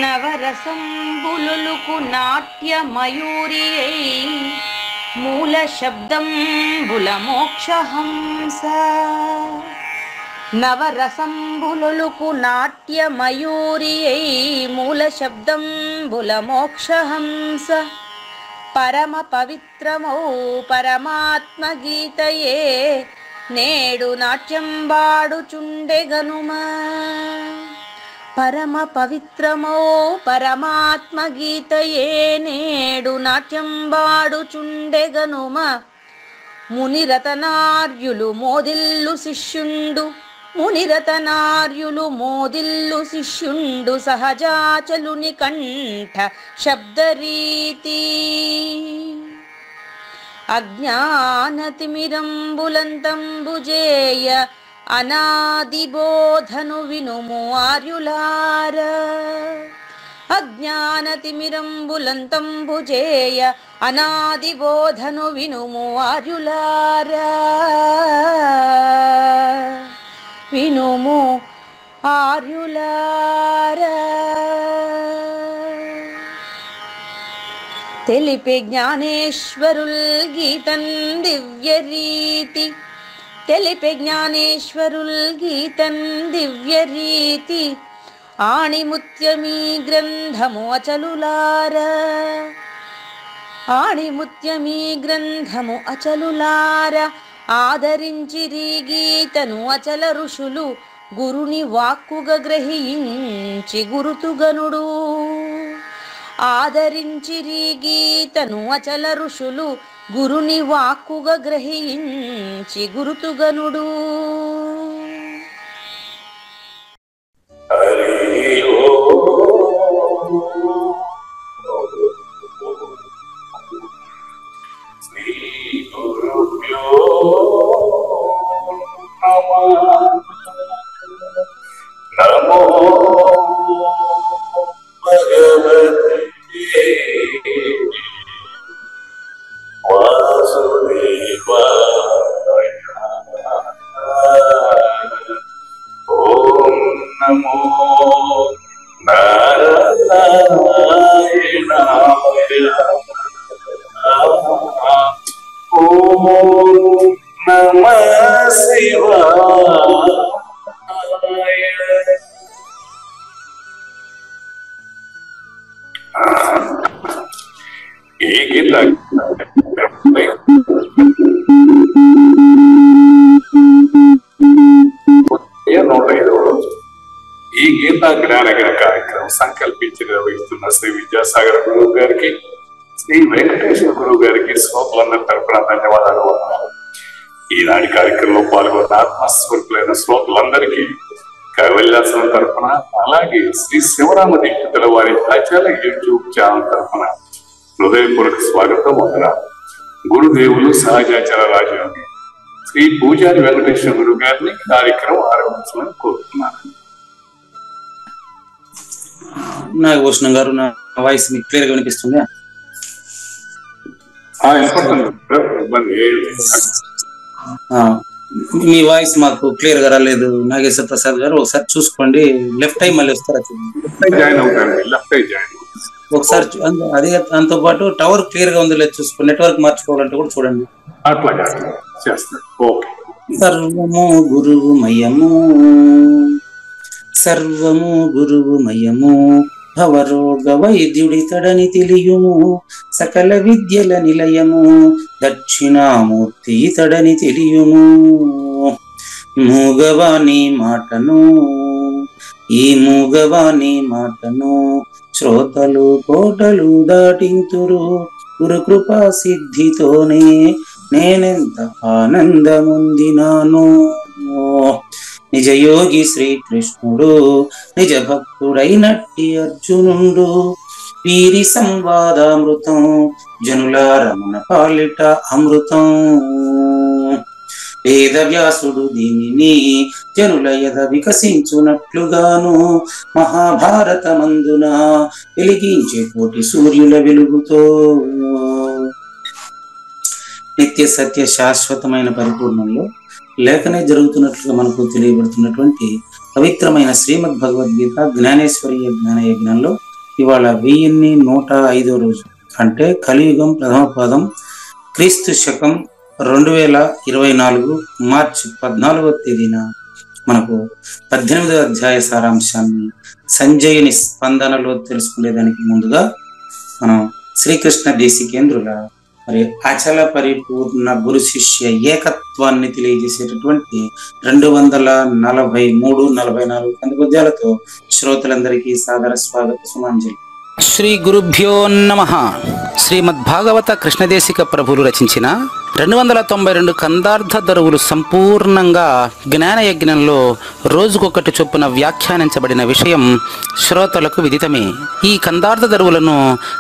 నవరసంబులుకు నాట్య మయూరియై మూల శబ్దంబుల మోక్షహంస. నవరసంబులుకు నాట్య మయూరియై మూల శబ్దంబుల మోక్షహంస. పరమ పవిత్రమౌ పరమాత్మ గీతయే నేడు నాట్యం బాడుచుండెగనుమా. పరమ పవిత్రమౌ పరమాత్మ గీతయే నేడు నాట్యం బాడుచుండెగనుమ. మునిరతనార్యులు మోదిల్లు శిష్యుండు, మునిరతనార్యులు మోదిల్లు శిష్యుండు సహజాచలుని కంఠ శబ్దరీతి. అజ్ఞానతిమిరంబులంతంబుజేయ అనాదిబోధను వినుము ఆర్యులార. అజ్ఞానతిమిరంబులంతంబుజేయ అనాదిబోధను వినుము ఆర్యులార. వినుము ఆర్యులార. తెలిపే జ్ఞానేశ్వరుల్ గీతన్ దివ్య రీతి. తెలిపే జ్ఞానేశ్వరుల్ గీతన్ దివ్య రీతి. ఆణిముత్యమీ గ్రంథము అచలులార. ఆణిముత్యమీ గ్రంథము అచలులార. ఆదరించిరి గీతను అచల ఋషులు గురుని వాక్కుగా గ్రహించి గురుతుగనుడు. ఆదరించిరి గీతను అచల ఋషులు గురుని వాక్కుగా గ్రహించి గురుతుగనుడు. నమో భగవతే వాసుదేవాయ. ఓం నమో నారాయణాయ. ఓం నమః శివాయ. ఈ గీత 105వ రోజు. ఈ గీతా జ్ఞానగణ కార్యక్రమం సంకల్పించి నిర్వహిస్తున్న శ్రీ విద్యాసాగర్ గురువు గారికి, శ్రీ వెంకటేశ్వర గురువు గారికి శ్రోతలందరి తరపున ధన్యవాదాలు. ఈనాటి కార్యక్రమంలో పాల్గొన్న ఆత్మస్వరూపులైన శ్రోతలందరికీ కైవల్యాసనం తరపున, అలాగే శ్రీ శివరామ దీక్షితుల వారి అచల యూట్యూబ్ ఛానల్ తరపున హృదయపూర్వక స్వాగతం. గురుదేవులు సహజాచల రాజయోగి శ్రీ పూజారి వెంకటేశ్వర గురువు గారిని కార్యక్రమం ఆరంభించాలని కోరుతున్నాను. నాగభూషణం గారు, నా వాయిస్ మీకు క్లియర్ గా వినిపిస్తుందా? మీ వాయిస్ మాకు క్లియర్ గా రాలేదు నాగేశ్వర ప్రసాద్ గారు. ఒకసారి చూసుకోండి. లెఫ్ట్ టైం మళ్ళీ వస్తారా? ఒకసారి అదే దాంతో పాటు టవర్ క్లియర్ గా ఉందో లేదు చూసుకోండి. నెట్వర్క్ మార్చుకోవాలంటే కూడా చూడండి. సర్వము గురువు మయము, సర్వము గురువు మయము. భవరోగ వైద్యుడితడని తెలియుము, సకల విద్యల నిలయము. దక్షిణామూర్తి ఇతడని తెలియుము. మూగవాణి మాటను, ఈ మూగవాణి మాటను శ్రోతలు కోటలు దాటింతురు. గురు కృపా సిద్ధితోనే నేనెంత ఆనందముందినాను. నిజయోగి శ్రీకృష్ణుడు, నిజ భక్తుడైనట్టి అర్జునుడు. వీరి సంవాదామృతం జనుల రమణ పాలిట అమృతం. వేదవ్యాసుడు దీనిని జనుల యద వికసించునట్లుగాను మహాభారతమందున వెలిగించే కోటి సూర్యుల వెలుగుతో. నిత్య సత్య శాశ్వతమైన పరిపూర్ణంలో లేఖనే జరుగుతున్నట్లుగా మనకు తెలియబడుతున్నటువంటి పవిత్రమైన శ్రీమద్ భగవద్గీత జ్ఞానేశ్వరీయ జ్ఞాన యజ్ఞంలో ఇవాళ 1105 రోజు, అంటే కలియుగం ప్రథమ పాదం, క్రీస్తు శకం 2024 మార్చి 14వ తేదీన మనకు 18వ అధ్యాయ సారాంశాన్ని సంజయుని స్పందనలో తెలుసుకునేదానికి ముందుగా మనం శ్రీకృష్ణ దేశికేంద్రుల మరి అచల పరిపూర్ణ గురు శిష్య ఏకత్వాన్ని తెలియజేసేటటువంటి 243-44 కంది పద్యాలతో శ్రోతలందరికీ సాదర స్వాగత సుమాంజలి. శ్రీ గురుభ్యో నమః. శ్రీమద్భాగవత కృష్ణదేశిక ప్రభులు రచించిన 292 కందార్థ దరువులు సంపూర్ణంగా జ్ఞానయజ్ఞంలో రోజుకొకటి చొప్పున వ్యాఖ్యానించబడిన విషయం శ్రోతలకు విదితమే. ఈ కందార్థ దరువులను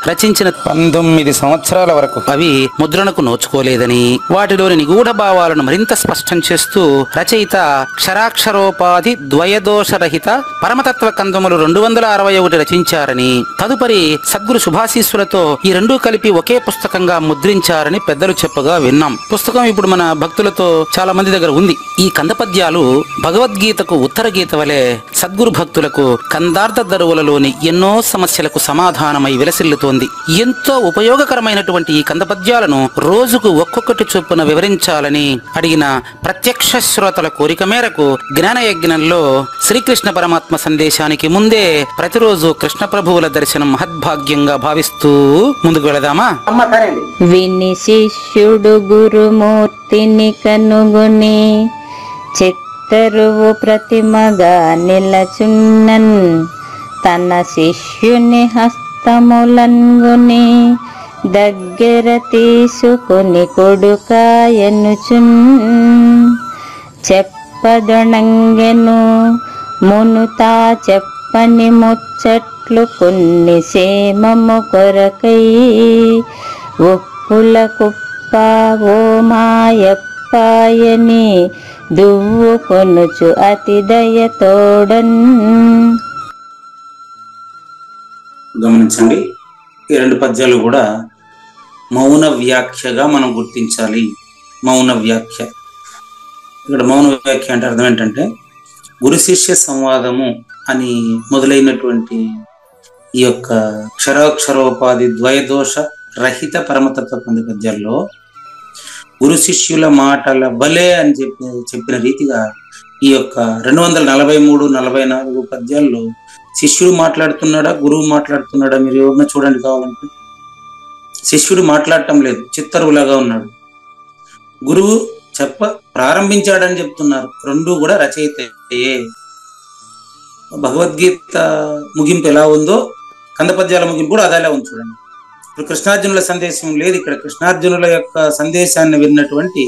రచించిన 19 సంవత్సరాల వరకు అవి ముద్రణకు నోచుకోలేదని, వాటిలోని నిగూఢ భావాలను మరింత స్పష్టం చేస్తూ రచయిత క్షరాక్షరోపాధి ద్వయదోషరహిత పరమతత్వ కందములు 261 రచించారని, తదుపరి సద్గురు శుభాశీస్సులతో ఈ రెండూ కలిపి ఒకే పుస్తకంగా ముద్రించారని పెద్దలు చెప్పగా విన్నాం. పుస్తకం ఇప్పుడు మన భక్తులతో చాలా మంది దగ్గర ఉంది. ఈ కందపద్యాలు భగవద్గీతకు ఉత్తర గీత వలె సద్గురు భక్తులకు కందార్థ దరువులలోని ఎన్నో సమస్యలకు సమాధానమై విలసిల్లుతోంది. ఎంతో ఉపయోగకరమైనటువంటి ఈ కందపద్యాలను రోజుకు ఒక్కొక్కటి చొప్పున వివరించాలని అడిగిన ప్రత్యక్ష శ్రోతల కోరిక మేరకు జ్ఞానయజ్ఞంలో శ్రీకృష్ణ పరమాత్మ సందేశానికి ముందే ప్రతిరోజు కృష్ణ ప్రభువుల దర్శనం మహద్భాగ్యంగా భావిస్తూ ముందుకు వెళదామా? విని శిష్యుడు గురుమూర్తిని కనుగొని చిత్తరువు ప్రతిమగా నిలచున్నన్, తన శిష్యుని హస్తములంగుని దగ్గర తీసుకొని కొడుకాయనుచున్ చెప్పదొణంగెను. మునుతా చెప్పని ముచ్చట్లు కొన్ని సేమము కొరకై ఒప్పుల కుప్ప ఓ మాయప్పాయని దువ్వు కొనుచు అతి దయతోడన్. గమనించండి, ఈ 2 పద్యాలు కూడా మౌన వ్యాఖ్యగా మనం గుర్తించాలి. మౌన వ్యాఖ్య, ఇక్కడ మౌన వ్యాఖ్య అంటే అర్థం ఏంటంటే గురు శిష్య సంవాదము అని మొదలైనటువంటి ఈ యొక్క క్షరాక్షరోపాధి ద్వయదోష రహిత పరమతత్వ కంది పద్యాల్లో గురు శిష్యుల మాటల బలే అని చెప్పిన రీతిగా ఈ యొక్క 243-44 పద్యాల్లో శిష్యుడు మాట్లాడుతున్నాడా, గురువు మాట్లాడుతున్నాడా? మీరు ఎవరిన చూడండి కావాలంటే. శిష్యుడు మాట్లాడటం లేదు, చిత్తరువులాగా ఉన్నాడు. గురువు ప్రారంభించాడని చెప్తున్నారు. రెండూ కూడా రచయితయే. భగవద్గీత ముగింపు ఎలా ఉందో కందపద్యాల ముగింపు కూడా అదేలా ఉంది చూడండి. ఇప్పుడు కృష్ణార్జునుల సందేశం లేదు, ఇక్కడ కృష్ణార్జునుల యొక్క సందేశాన్ని విన్నటువంటి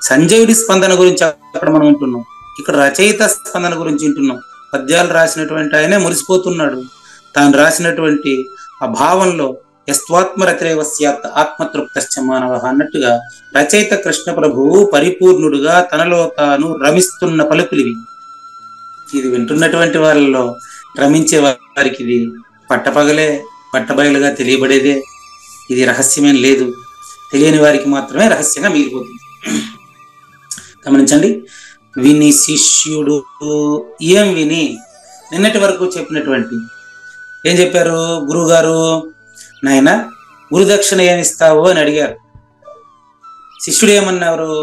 సంజయుడి స్పందన గురించి అక్కడ మనం వింటున్నాం. ఇక్కడ రచయిత స్పందన గురించి వింటున్నాం. పద్యాలు రాసినటువంటి ఆయనే మురిసిపోతున్నాడు. తాను రాసినటువంటి ఆ భావంలో యస్వాత్మరతిరేవ స్యాత్ ఆత్మతృప్తశ్చ మానవ అన్నట్టుగా రచయిత కృష్ణ ప్రభువు పరిపూర్ణుడుగా తనలో తాను రమిస్తున్న పలుకులివి. ఇది వింటున్నటువంటి వాళ్ళలో రమించే వారికి ఇది పట్టపగలే పట్టబయలుగా తెలియబడేదే. ఇది రహస్యమేం లేదు, తెలియని వారికి మాత్రమే రహస్యంగా మిగిలిపోతుంది. గమనించండి, విని శిష్యుడు ఏం విని నిన్నటి వరకు చెప్పినటువంటి ఏం చెప్పారు? గురువుగారు నాయన గురుదక్షిణ ఏమిస్తావు అని అడిగారు. శిష్యుడు ఏమన్నారు?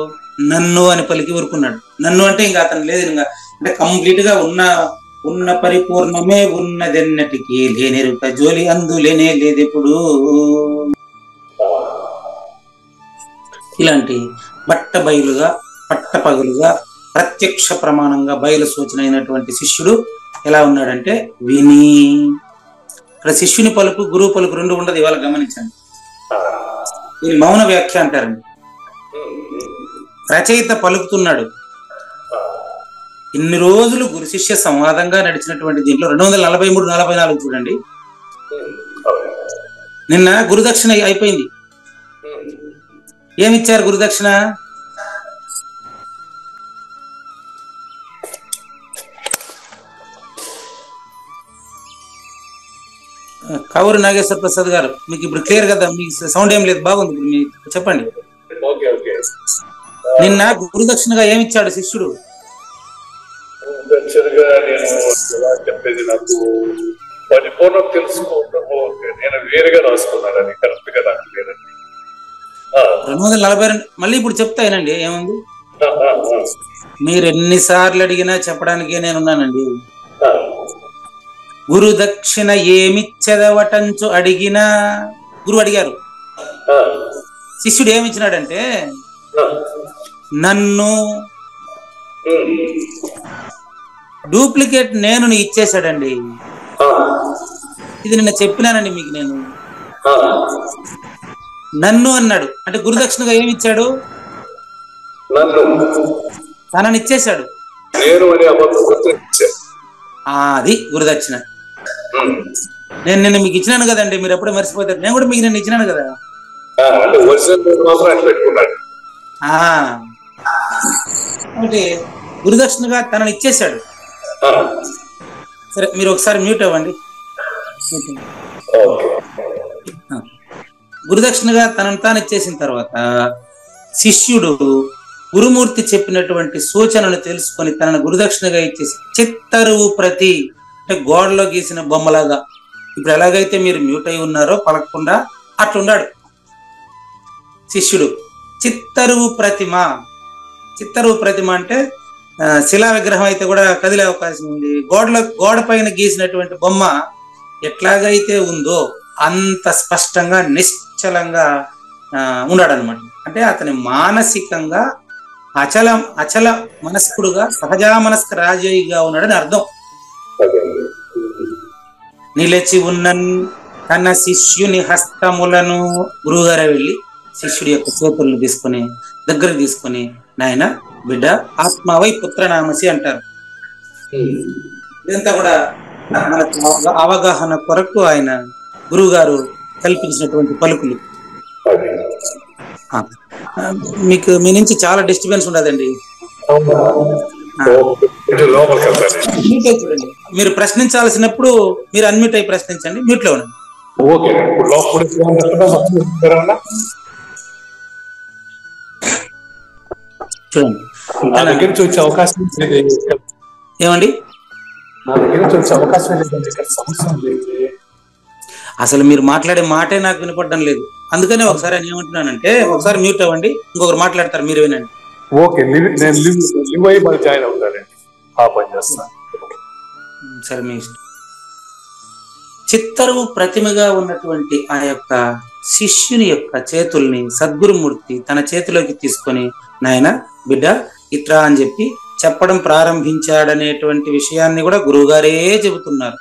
నన్ను అని పలికి ఊరుకున్నాడు. నన్ను అంటే ఇంకా అతను లేదు, ఇంకా అంటే కంప్లీట్ గా ఉన్న పరిపూర్ణమే ఉన్నదెన్నటికి లేనిరుక జోలి అందులేనే లేదెప్పుడు. ఇలాంటి బట్టబయలుగా పట్టపగలుగా ప్రత్యక్ష ప్రమాణంగా బయలు సూచన అయినటువంటి శిష్యుడు ఎలా ఉన్నాడంటే విని. ఇక్కడ శిష్యుని పలుకు గురువు పలుకు రెండు ఉండదు. ఇవాళ గమనించండి, దీని మౌన వ్యాఖ్య అంటారండి. రచయిత పలుకుతున్నాడు. ఇన్ని రోజులు గురు శిష్య సంవాదంగా నడిచినటువంటి దీంట్లో 243-44 చూడండి. నిన్న గురుదక్షిణ అయిపోయింది. ఏమిచ్చారు గురుదక్షిణ? కావూరు నాగేశ్వర ప్రసాద్ గారు, మీకు ఇప్పుడు క్లియర్ కదా? మీకు సౌండ్ ఏం లేదు, బాగుంది. ఇప్పుడు మీరు చెప్పండి. నిన్న గురుదక్షిణగా ఏమిచ్చాడు శిష్యుడు? యాక్చువల్గా నేను ఎలా చెప్పేది, నాకు పరిపూర్ణం తెలుసుకోవటము నేను వేరుగా రాసుకున్నాను, అది కరెక్ట్ గా నాకు లేదండి. 242 మళ్ళీ ఇప్పుడు చెప్తానండి, ఏముంది మీరు ఎన్నిసార్లు అడిగినా చెప్పడానికే నేనున్నానండి. గురు దక్షిణ ఏమిచ్చదవటంచు అడిగినా, గురువు అడిగారు, శిష్యుడు ఏమిచ్చినాడంటే నన్ను డూప్లికేట్ నేను ఇచ్చేసాడండి. ఇది నిన్న చెప్పినానండి మీకు. నేను నన్ను అన్నాడు అంటే గురుదక్షిణగా ఏమి ఇచ్చాడు? తనని ఇచ్చేశాడు. అది గురుదక్షిణ. నేను నిన్న మీకు ఇచ్చినాను కదండి, మీరు ఎప్పుడో మర్చిపోతారు. నేను కూడా మీకు నిన్న ఇచ్చినాను కదా. అంటే గురుదక్షిణగా తనని ఇచ్చేశాడు. సరే మీరు ఒకసారి మ్యూట్ అవ్వండి. గురుదక్షిణగా తనను తాను ఇచ్చేసిన తర్వాత శిష్యుడు గురుమూర్తి చెప్పినటువంటి సూచనలు తెలుసుకొని తనను గురుదక్షిణగా ఇచ్చేసి చిత్తరువు ప్రతి అంటే గోడలో గీసిన బొమ్మలాగా, ఇప్పుడు ఎలాగైతే మీరు మ్యూట్ అయి ఉన్నారో పలకకుండా అట్లున్నాడు శిష్యుడు. చిత్తరువు ప్రతిమ, చిత్తరువు ప్రతిమ అంటే శిలా విగ్రహం అయితే కూడా కదిలే అవకాశం ఉంది. గోడ పైన గీసినటువంటి బొమ్మ ఎట్లాగైతే ఉందో అంత స్పష్టంగా నిశ్చలంగా ఉన్నాడనమాట. అంటే అతని మానసికంగా అచల మనస్కుడుగా సహజా మనస్క రాజయోగిగా ఉన్నాడని అర్థం. నిలిచి ఉన్న తన శిష్యుని హస్తములను, గురువుగారే వెళ్ళి శిష్యుడి యొక్క చేతులను తీసుకొని దగ్గరకు తీసుకొని, నాయన బిడ్డ ఆత్మవై పుత్రనామసి అంటారు. ఇదంతా కూడా మన అవగాహన కొరకు ఆయన గురువు గారు కల్పించినటువంటి పలుకులు. మీకు మీ నుంచి చాలా డిస్టర్బెన్స్ ఉండదండి. చూడండి, మీరు ప్రశ్నించాల్సినప్పుడు మీరు అన్మ్యూట్ అయి ప్రశ్నించండి, మ్యూట్ లో ఉండండి. చూడండి, నా దగ్గర నుంచి వచ్చే అవకాశం ఏమండి, నా దగ్గర నుంచి వచ్చే అవకాశం లేదు. అసలు మీరు మాట్లాడే మాటే నాకు వినపడడం లేదు. అందుకనే ఒకసారి నేను ఏమంటున్నానంటే ఒకసారి మ్యూట్ అవ్వండి, ఇంకొకరు మాట్లాడతారు, మీరు వినండి. ఓకే, నేను లివ్ అయ్యి మళ్ళీ జాయిన్ అవుతానండి, ఆ పని చేస్తాను. సరే మీ ఇష్టం. చిత్తరువు ప్రతిమగా ఉన్నటువంటి ఆ యొక్క శిష్యుని యొక్క చేతుల్ని సద్గురుమూర్తి తన చేతిలోకి తీసుకొని, నాయన బిడ్డ ఇట్రా అని చెప్పి చెప్పడం ప్రారంభించాడనేటువంటి విషయాన్ని కూడా గురువుగారే చెబుతున్నారు.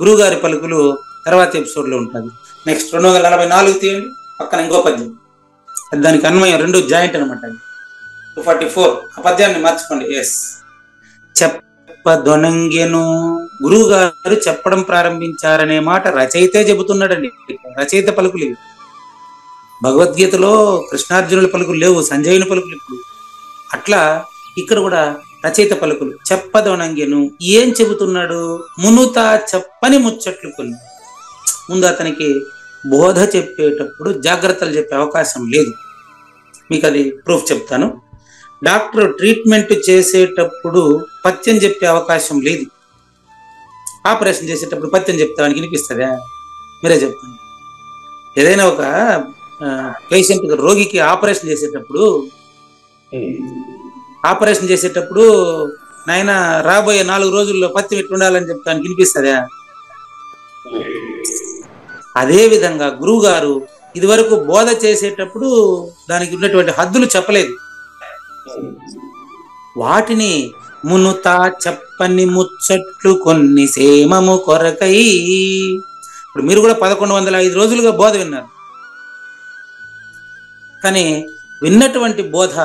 గురువుగారి పలుకులు తర్వాత ఎపిసోడ్ లో ఉంటుంది. నెక్స్ట్ 244 తీయండి, పక్కన ఇంకో పద్యం, దానికి అన్వయం రెండు జాయింట్ అనమాట. 244 ఆ పద్యాన్ని మార్చుకోండి. ఎస్, చెప్పదొనంగెను, గురువు గారు చెప్పడం ప్రారంభించారనే మాట రచయితే చెబుతున్నాడండి. రచయిత పలుకులు ఇవి. భగవద్గీతలో కృష్ణార్జునుల పలుకులు లేవు, సంజయుని పలుకులు ఇప్పుడు. అట్లా ఇక్కడ కూడా రచయిత పలుకులు. చెప్పదొనంగెను, ఏం చెబుతున్నాడు? మునుతా చెప్పని ముచ్చట్లు కొన్ని. ముందు అతనికి బోధ చెప్పేటప్పుడు జాగ్రత్తలు చెప్పే అవకాశం లేదు. మీకు అది ప్రూఫ్ చెప్తాను. డాక్టర్ ట్రీట్మెంట్ చేసేటప్పుడు పథ్యం చెప్పే అవకాశం లేదు. ఆపరేషన్ చేసేటప్పుడు పథ్యం చెప్తానికి వినిపిస్తుందా? మీరే చెప్పండి. ఏదైనా ఒక పేషెంట్ రోగికి ఆపరేషన్ చేసేటప్పుడు నాయన రాబోయే 4 రోజుల్లో పథ్యం ఎట్లా ఉండాలని చెప్తానికి వినిపిస్తుందా? అదే విధంగా గురువు గారు ఇదివరకు బోధ చేసేటప్పుడు దానికి ఉన్నటువంటి హద్దులు చెప్పలేదు. వాటిని మునుతా చెప్పని ముచ్చట్లు కొన్ని సేమము కొరకై. ఇప్పుడు మీరు కూడా 1105 రోజులుగా బోధ విన్నారు. కానీ విన్నటువంటి బోధ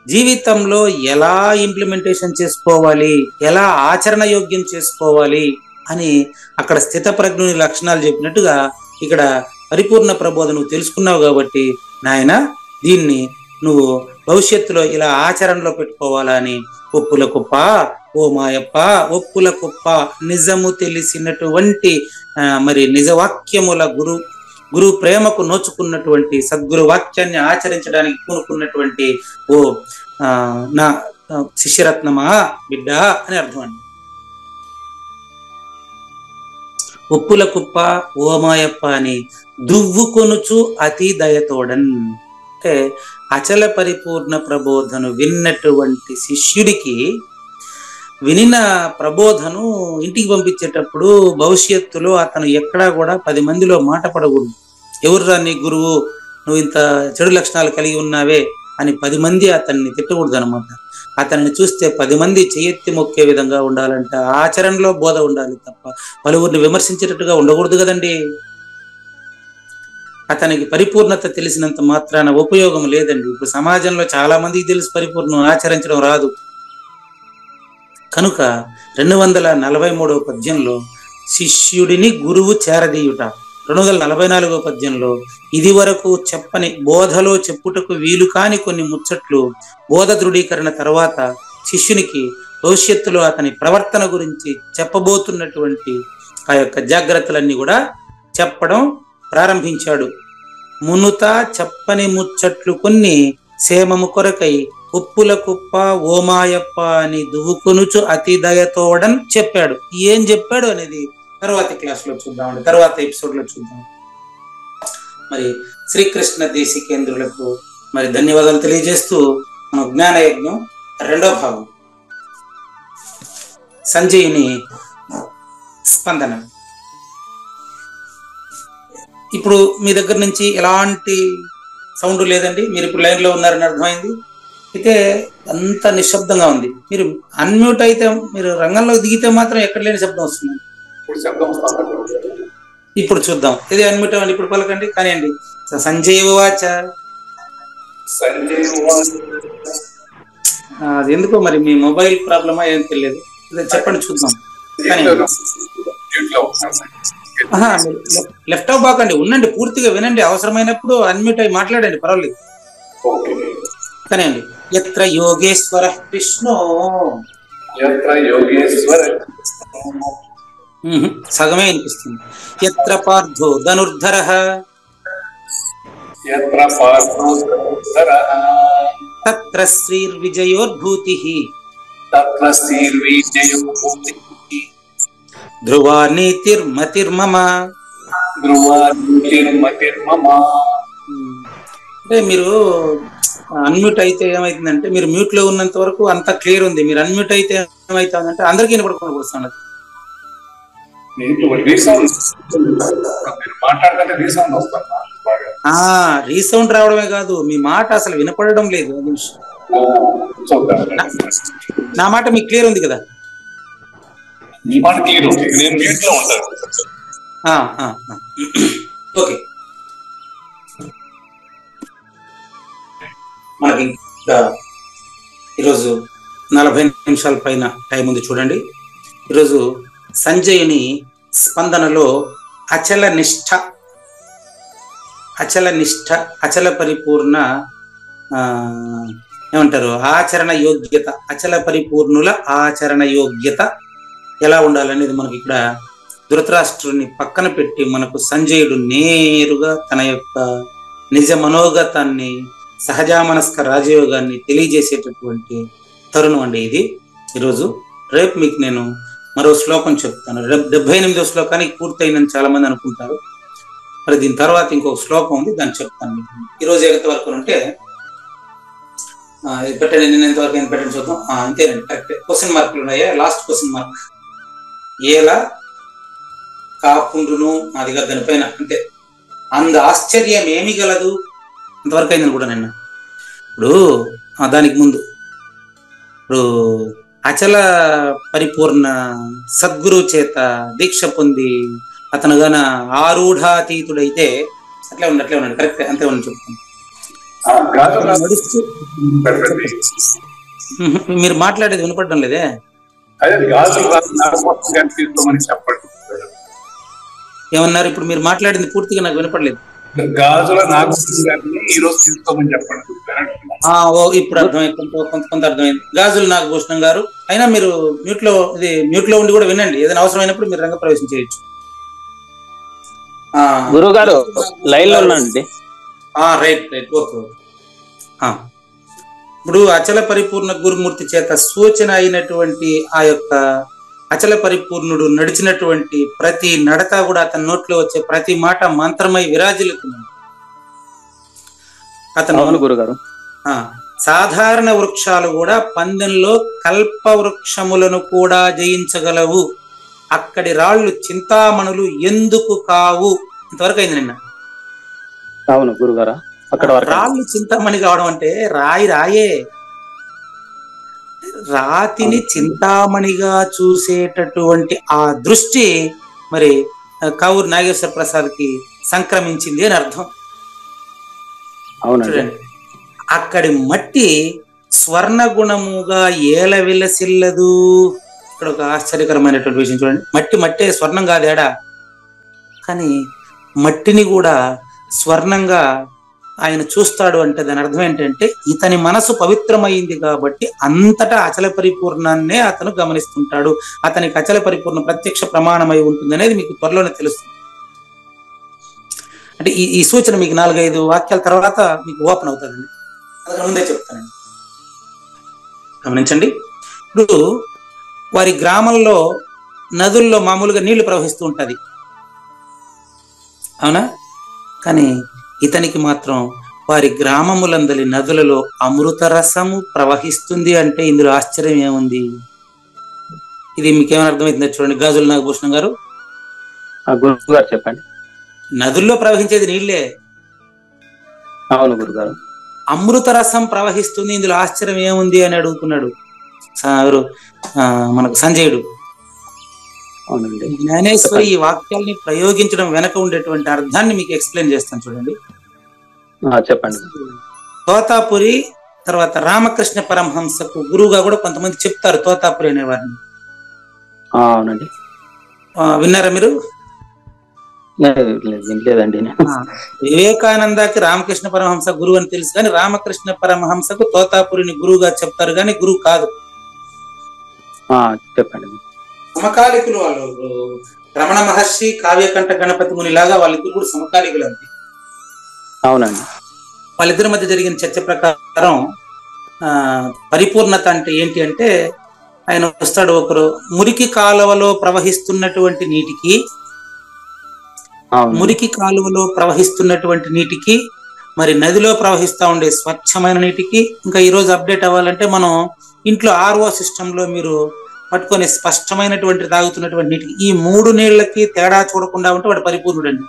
జీవితంలో ఎలా ఇంప్లిమెంటేషన్ చేసుకోవాలి, ఎలా ఆచరణ యోగ్యం చేసుకోవాలి అని అక్కడ స్థితప్రజ్ఞుని లక్షణాలు చెప్పినట్టుగా ఇక్కడ పరిపూర్ణ ప్రబోధ నువ్వు తెలుసుకున్నావు కాబట్టి నాయన దీన్ని నువ్వు భవిష్యత్తులో ఇలా ఆచరణలో పెట్టుకోవాలా అని ఒప్పుల కుప్ప ఓ మాయప్ప ఒప్పుల కుప్ప నిజము తెలిసినటువంటి మరి నిజవాక్యముల గురు ప్రేమకు నోచుకున్నటువంటి సద్గురు వాక్యాన్ని ఆచరించడానికి పూనుకున్నటువంటి ఓ నా శిష్యరత్నమా బిడ్డ అని అర్థం అండి. ఉప్పుల కుప్ప ఓమాయప్ప అని దువ్వుకొనుచు అతి దయతోడన్. అంటే అచల పరిపూర్ణ ప్రబోధను విన్నటువంటి శిష్యుడికి వినిన ప్రబోధను ఇంటికి పంపించేటప్పుడు భవిష్యత్తులో అతను ఎక్కడా కూడా 10 మందిలో మాట పడకూడదు. ఎవర్రా నీ గురువు, నువ్వు ఇంత చెడు లక్షణాలు కలిగి ఉన్నావే అని 10 మంది అతన్ని తిట్టకూడదు అనమాట. అతన్ని చూస్తే 10 మంది చేయెత్తి మొక్కే విధంగా ఉండాలంట. ఆచరణలో బోధ ఉండాలి తప్ప పలువురిని విమర్శించేటట్టుగా ఉండకూడదు కదండి. అతనికి పరిపూర్ణత తెలిసినంత మాత్రాన ఉపయోగం లేదండి. ఇప్పుడు సమాజంలో చాలా మందికి తెలిసి పరిపూర్ణం ఆచరించడం రాదు. కనుక 243వ పద్యంలో శిష్యుడిని గురువు చేరదీయుట, 244వ పద్యంలో ఇది వరకు చెప్పని బోధలో చెప్పుటకు వీలు కాని కొన్ని ముచ్చట్లు బోధ దృఢీకరణ తర్వాత శిష్యునికి భవిష్యత్తులో అతని ప్రవర్తన గురించి చెప్పబోతున్నటువంటి ఆ యొక్క జాగ్రత్తలన్నీ కూడా చెప్పడం ప్రారంభించాడు. మునుత చెప్పని ముచ్చట్లు కొన్ని సేమము కొరకై ఉప్పుల కుప్ప ఓమాయప్ప అని దువ్వుకొనుచు అతి దయతోడని చెప్పాడు. ఏం చెప్పాడు అనేది తర్వాతి క్లాస్ లో చూద్దామండి, తర్వాత ఎపిసోడ్ లో చూద్దాం. మరి శ్రీకృష్ణ దేశికేంద్రులకు మరి ధన్యవాదాలు తెలియజేస్తూ మన జ్ఞానయజ్ఞం 2వ భాగం సంజయుని స్పందన. ఇప్పుడు మీ దగ్గర నుంచి ఎలాంటి సౌండ్ లేదండి, మీరు ఇప్పుడు లైన్ లో ఉన్నారని అర్థమైంది. అయితే అంత నిశ్శబ్దంగా ఉంది. మీరు అన్మ్యూట్ అయితే, మీరు రంగంలో దిగితే మాత్రం ఎక్కడ లేని శబ్దం వస్తుంది. ఇప్పుడు చూద్దాం. ఇది అన్మ్యూట్ అవ్వండి, ఇప్పుడు పలకండి. కానివ్వండి. సంజయ్ వాచ, అది ఎందుకో మరి మీ మొబైల్ ప్రాబ్లమా ఏం తెలియదు, చెప్పండి చూద్దాం. లెఫ్ట్ ఆఫ్ బాకండి, ఉండండి, పూర్తిగా వినండి, అవసరమైనప్పుడు అన్మ్యూట్ అయి మాట్లాడండి, పర్వాలేదు. కానివ్వండి. యత్ర యోగేశ్వర కృష్ణో, సగమే అనిపిస్తుంది. యత్ర పార్థో ధనుర్ధరః, తత్ర శ్రీర్విజయోర్భూతిః, ధ్రువా నీతిర్మతిర్మమ. అంటే మీరు అన్మ్యూట్ అయితే ఏమైతుందంటే, మీరు మ్యూట్ లో ఉన్నంత వరకు అంత క్లియర్ ఉంది. మీరు అన్మ్యూట్ అయితే ఏమైతుందంటే అందరికీ వినపడకుండా వస్తున్నది. రీసౌండ్ రావడమే కాదు, మీ మాట అసలు వినపడడం లేదు. నా మాట మీకు క్లియర్ ఉంది కదా? ఓకే. మనకి ఇంకా ఈరోజు 40 నిమిషాల పైన టైం ఉంది చూడండి. ఈరోజు సంజయుని స్పందనలో అచల నిష్ఠ, అచల పరిపూర్ణ ఏమంటారు, ఆచరణ యోగ్యత, అచల పరిపూర్ణుల ఆచరణ యోగ్యత ఎలా ఉండాలనేది మనకి ఇక్కడ ధృతరాష్ట్రుని పక్కన పెట్టి మనకు సంజయుడు నేరుగా తన యొక్క నిజ మనోగతాన్ని, సహజామనస్క రాజయోగాన్ని తెలియజేసేటటువంటి తరుణం అండి ఇది ఈరోజు. రేపు మీకు నేను మరో శ్లోకం చెప్తాను. 78వ శ్లోకానికి పూర్తయిందని చాలా మంది అనుకుంటారు. మరి దీని తర్వాత ఇంకొక శ్లోకం ఉంది, దాన్ని చెప్తాను మీకు. ఈరోజు ఎంతవరకు ఉంటే పెట్టండి, నేను ఎంతవరకు ఏం పెట్టండి చూద్దాం. అంతేనండి, కరెక్ట్. క్వశ్చన్ మార్కులు ఉన్నాయా? లాస్ట్ క్వశ్చన్ మార్క్ ఏలా కాపుండును అదిగా దానిపైన, అంటే అంద ఆశ్చర్యం ఏమి గలదు అంతవరకు అయిందని కూడా నిన్న. ఇప్పుడు దానికి ముందు ఇప్పుడు అచల పరిపూర్ణ సద్గురు చేత దీక్ష పొంది అతను గాన ఆరూఢాతీతుడైతే అట్లే ఉండండి, కరెక్ట్, అంతే ఉండి చెప్తాను. మీరు మాట్లాడేది వినపడడం లేదే. ఏమన్నారు? ఇప్పుడు మీరు మాట్లాడింది పూర్తిగా నాకు వినపడలేదు. ఇప్పుడు అర్థమైంది, కొంత అర్థమైంది. గాజుల నాగభూషణం గారు, అయినా మీరు మ్యూట్ లో ఉండి కూడా వినండి. ఏదైనా అవసరమైనప్పుడు మీరు రంగ ప్రవేశం చేయొచ్చు. గురువు గారు లైన్ లో ఉన్నాండి. Right, okay. ఇప్పుడు అచల పరిపూర్ణ గురుమూర్తి చేత సూచన అయినటువంటి ఆ యొక్క అచల పరిపూర్ణుడు నడిచినటువంటి ప్రతి నడక కూడా అతని నోట్లో వచ్చే ప్రతి మాట మంత్రమై విరాజిల్లుతున్నాడు. అతను గురుగారు సాధారణ వృక్షాలు కూడా పందెంలో కల్ప వృక్షములను కూడా జయించగలవు, అక్కడి రాళ్ళు చింతామణులు ఎందుకు కావు. ఇంతవరకు అయింది నిన్న. అవును గురుగారు, అక్కడ రాళ్ళు చింతామణి కావడం అంటే రాయే రాతిని చింతామణిగా చూసేటటువంటి ఆ దృష్టి మరి కావూరు నాగేశ్వర ప్రసాద్ కి సంక్రమించింది అని అర్థం. చూడండి, అక్కడి మట్టి స్వర్ణ గుణముగా ఏల విలసిల్లదు. ఇక్కడ ఒక ఆశ్చర్యకరమైనటువంటి విషయం చూడండి, మట్టే స్వర్ణం కాదేడా, కానీ మట్టిని కూడా స్వర్ణంగా ఆయన చూస్తాడు అంటే దాని అర్థం ఏంటంటే ఇతని మనసు పవిత్రమైంది కాబట్టి అంతటా అచల పరిపూర్ణాన్నే అతను గమనిస్తుంటాడు. అతనికి అచల పరిపూర్ణ ప్రత్యక్ష ప్రమాణమై ఉంటుంది అనేది మీకు త్వరలోనే తెలుస్తుంది. అంటే ఈ సూచన మీకు 4-5 వాక్యాల తర్వాత మీకు ఓపెన్ అవుతుందండి. అది ముందే చెప్తానండి, గమనించండి. ఇప్పుడు వారి గ్రామంలో నదుల్లో మామూలుగా నీళ్లు ప్రవహిస్తూ ఉంటది, అవునా? కానీ ఇతనికి మాత్రం వారి గ్రామములందలి నదులలో అమృత రసము ప్రవహిస్తుంది అంటే ఇందులో ఆశ్చర్యం ఏముంది? ఇది మీకేమైనా అర్థమవుతుందో చూడండి. గాజుల నాగభూషణం గారు చెప్పండి. నదుల్లో ప్రవహించేది నీళ్లే. అవును గురుగారు. అమృత రసం ప్రవహిస్తుంది, ఇందులో ఆశ్చర్యం ఏముంది అని అడుగుతున్నాడు మనకు సంజయుడు. జ్ఞానేశ్వరి ఈ వాక్యాల్ని ప్రయోగించడం వెనక ఉండేటువంటి అర్థాన్ని మీకు ఎక్స్ప్లెయిన్ చేస్తాను చూడండి. చెప్పండి. తోతాపురి తర్వాత రామకృష్ణ పరమహంసకు గురువుగా కూడా కొంతమంది చెప్తారు తోతాపురి అనేవారిని. అవునండి, విన్నారా మీరు? లేదండి. వివేకానందకి రామకృష్ణ పరమహంస గురువు అని తెలుసు, కానీ రామకృష్ణ పరమహంసకు తోతాపురిని గురువుగా చెప్తారు, కానీ గురువు కాదు. చెప్పండి. సమకాలికులు వాళ్ళు. రమణ మహర్షి, కావ్యకంఠ గణపతి ముని లాగా వాళ్ళిద్దరు కూడా సమకాలికులు అంతే. అవునండి. వాళ్ళిద్దరి మధ్య జరిగిన చర్చ ప్రకారం పరిపూర్ణత అంటే ఏంటి అంటే, ఆయన వస్తాడు ఒకరు మురికి కాలువలో ప్రవహిస్తున్నటువంటి నీటికి, మరి నదిలో ప్రవహిస్తూ ఉండే స్వచ్ఛమైన నీటికి, ఇంకా ఈరోజు అప్డేట్ అవ్వాలంటే మనం ఇంట్లో RO సిస్టంలో మీరు పట్టుకొని స్పష్టమైనటువంటి తాగుతున్నటువంటి నీటికి, ఈ 3 నీళ్ళకి తేడా చూడకుండా ఉంటే వాడు పరిపూర్ణుడండి.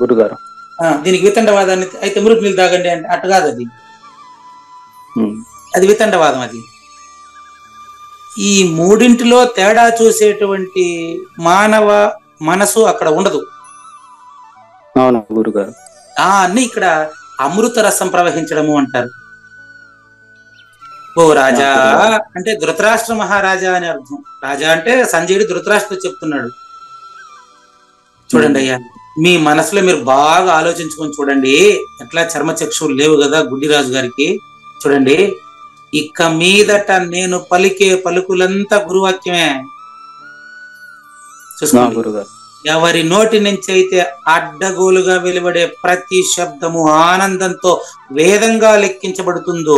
గురుగారు, దీనికి వితండవాదాన్ని అయితే మురికి నీళ్ళు తాగండి అంటే అటు కాదు, అది వితండవాదం. అది ఈ 3 తేడా చూసేటువంటి మానవ మనసు అక్కడ ఉండదు. అవును గురుగారు. అన్ని ఇక్కడ అమృత రసం ప్రవహించడము అంటారు. ఓ రాజా అంటే ధృతరాష్ట్ర మహారాజా అని అర్థం. రాజా అంటే సంజయుడు ధృతరాష్ట్రతో చెప్తున్నాడు, చూడండి అయ్యా, మీ మనసులో మీరు బాగా ఆలోచించుకొని చూడండి. ఎట్లా చర్మచక్షువులు లేవు కదా గుడ్డిరాజు గారికి. చూడండి, ఇక మీదట నేను పలికే పలుకులంతా గురువాక్యమే. చూసుకోండి గురుగారు, ఎవరి నోటి నుంచి అయితే అడ్డగోలుగా వెలువడే ప్రతి శబ్దము ఆనందంతో వేదంగా లెక్కించబడుతుందో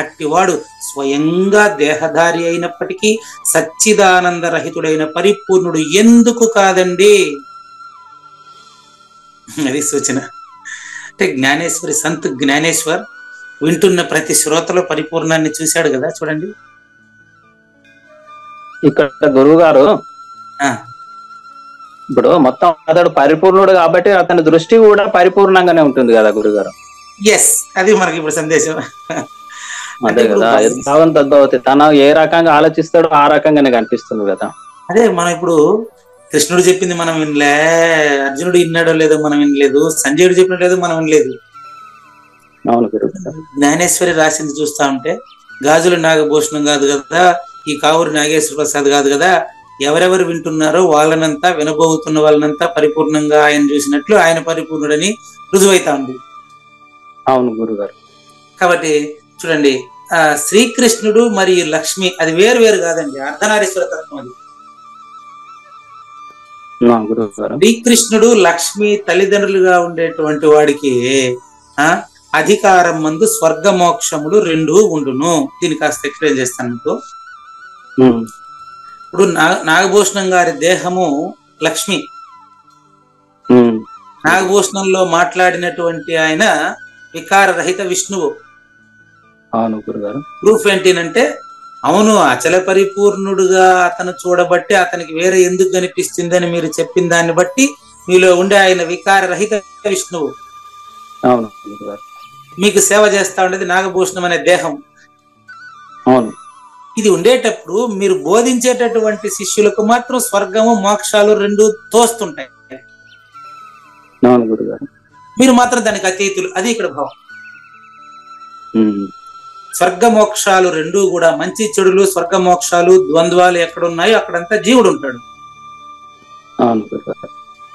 అట్టివాడు స్వయంగా దేహధారి అయినప్పటికీ సచ్చిదానంద రహితుడైన పరిపూర్ణుడు ఎందుకు కాదండి? అది సూచన. అంటే జ్ఞానేశ్వరి, సంత్ జ్ఞానేశ్వర్ వింటున్న ప్రతి శ్రోతలో పరిపూర్ణాన్ని చూశాడు కదా. చూడండి, ఇక్కడ గురువు గారు ఇప్పుడు మొత్తం అతడు పరిపూర్ణుడు కాబట్టి అతని దృష్టి కూడా పరిపూర్ణంగానే ఉంటుంది కదా గురుగారు. ఎస్, అది మనకి ఇప్పుడు సందేశం. అదే కదా, తద్భవతి, తన ఏ రకంగా ఆలోచిస్తాడో ఆ రకంగానే కనిపిస్తుంది కదా. అదే మనం ఇప్పుడు కృష్ణుడు చెప్పింది మనం వినలే, అర్జునుడు విన్నాడో లేదో మనం వినలేదు, సంజయుడు చెప్పినట్లేదు మనం వినలేదు. అవును గురుగారు. జ్ఞానేశ్వరి రాసింది చూస్తా ఉంటే గాజుల నాగభూషణం కాదు కదా, ఈ కావూరు నాగేశ్వర ప్రసాద్ కాదు కదా, ఎవరెవరు వింటున్నారో వాళ్ళనంతా, వినబోతున్న వాళ్ళనంతా పరిపూర్ణంగా ఆయన చూసినట్లు ఆయన పరిపూర్ణుడని రుజువైతా ఉంది. అవును గురుగారు. కాబట్టి చూడండి, శ్రీకృష్ణుడు మరియు లక్ష్మి అది వేరు వేరు కాదండి, అర్ధనారీశ్వర తత్వం అది. శ్రీకృష్ణుడు లక్ష్మి తల్లిదండ్రులుగా ఉండేటువంటి వాడికి అధికారం మందు స్వర్గ మోక్షములు 2 ఉండును. దీన్ని కాస్త ఎక్స్ప్లెయిన్ చేస్తాను మీకు. ఇప్పుడు నాగభూషణం గారి దేహము లక్ష్మి, నాగభూషణంలో మాట్లాడినటువంటి ఆయన వికార రహిత విష్ణువు. అవును గురుగారు. ప్రూఫ్ ఏంటినంటే అవును అచల పరిపూర్ణుడుగా అతను చూడబట్టి అతనికి వేరే ఎందుకు కనిపిస్తుంది అని మీరు చెప్పిన దాన్ని బట్టి మీలో ఉండే ఆయన వికార రహిత విష్ణువు. అవును గురుగారు. మీకు సేవ చేస్తా ఉండేది నాగభూషణం అనే దేహం. అవును. ఇది ఉండేటప్పుడు మీరు బోధించేటటువంటి శిష్యులకు మాత్రం స్వర్గము మోక్షాలు రెండు తోస్తుంటాయి. అవును గురుగారు. మీరు మాత్రం దానికి అతీతులు. అది ఇక్కడ భావం. స్వర్గ మోక్షాలు రెండూ కూడా మంచి చెడులు, స్వర్గ మోక్షాలు, ద్వంద్వాలు ఎక్కడున్నాయో అక్కడంతా జీవుడు ఉంటాడు.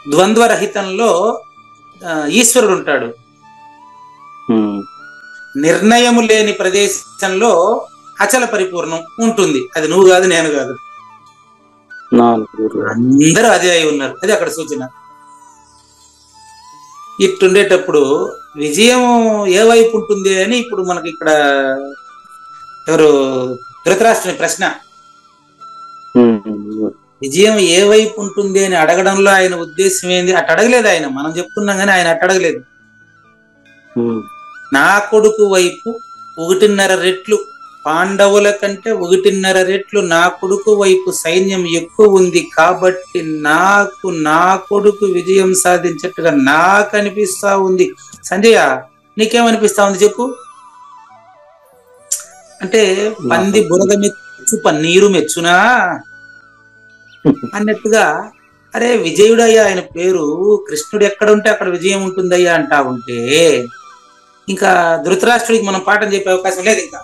ద్వంద్వరహితంలో ఈశ్వరుడు ఉంటాడు. నిర్ణయము లేని ప్రదేశంలో అచల పరిపూర్ణం ఉంటుంది. అది నువ్వు కాదు, నేను కాదు, అందరూ అదే అయి ఉన్నారు. అది అక్కడ సూచన. ఇట్టుండేటప్పుడు విజయం ఏ వైపు ఉంటుంది అని ఇప్పుడు మనకి ఇక్కడ ఎవరు ధృతరాష్ట్రుని ప్రశ్న, విజయం ఏ వైపు ఉంటుంది అని అడగడంలో ఆయన ఉద్దేశం ఏంది? అట్ట అడగలేదు ఆయన, మనం చెప్తున్నాం కానీ ఆయన అట్ట అడగలేదు. నా కొడుకు వైపు 1.5 రెట్లు, పాండవుల కంటే 1.5 రెట్లు నా కొడుకు వైపు సైన్యం ఎక్కువ ఉంది కాబట్టి నా కొడుకు విజయం సాధించేట్టుగా నాకు అనిపిస్తా ఉంది. సంజయ నీకేమనిపిస్తా ఉంది చెప్పు అంటే, పంది బురద మెచ్చు పన్నీరు మెచ్చునా అన్నట్టుగా, అరే విజయుడయ్యా ఆయన పేరు, కృష్ణుడు ఎక్కడ ఉంటే అక్కడ విజయం ఉంటుందయ్యా అంటా ఉంటే ఇంకా ధృతరాష్ట్రుడికి మనం పాఠం చెప్పే అవకాశం లేదు ఇంకా.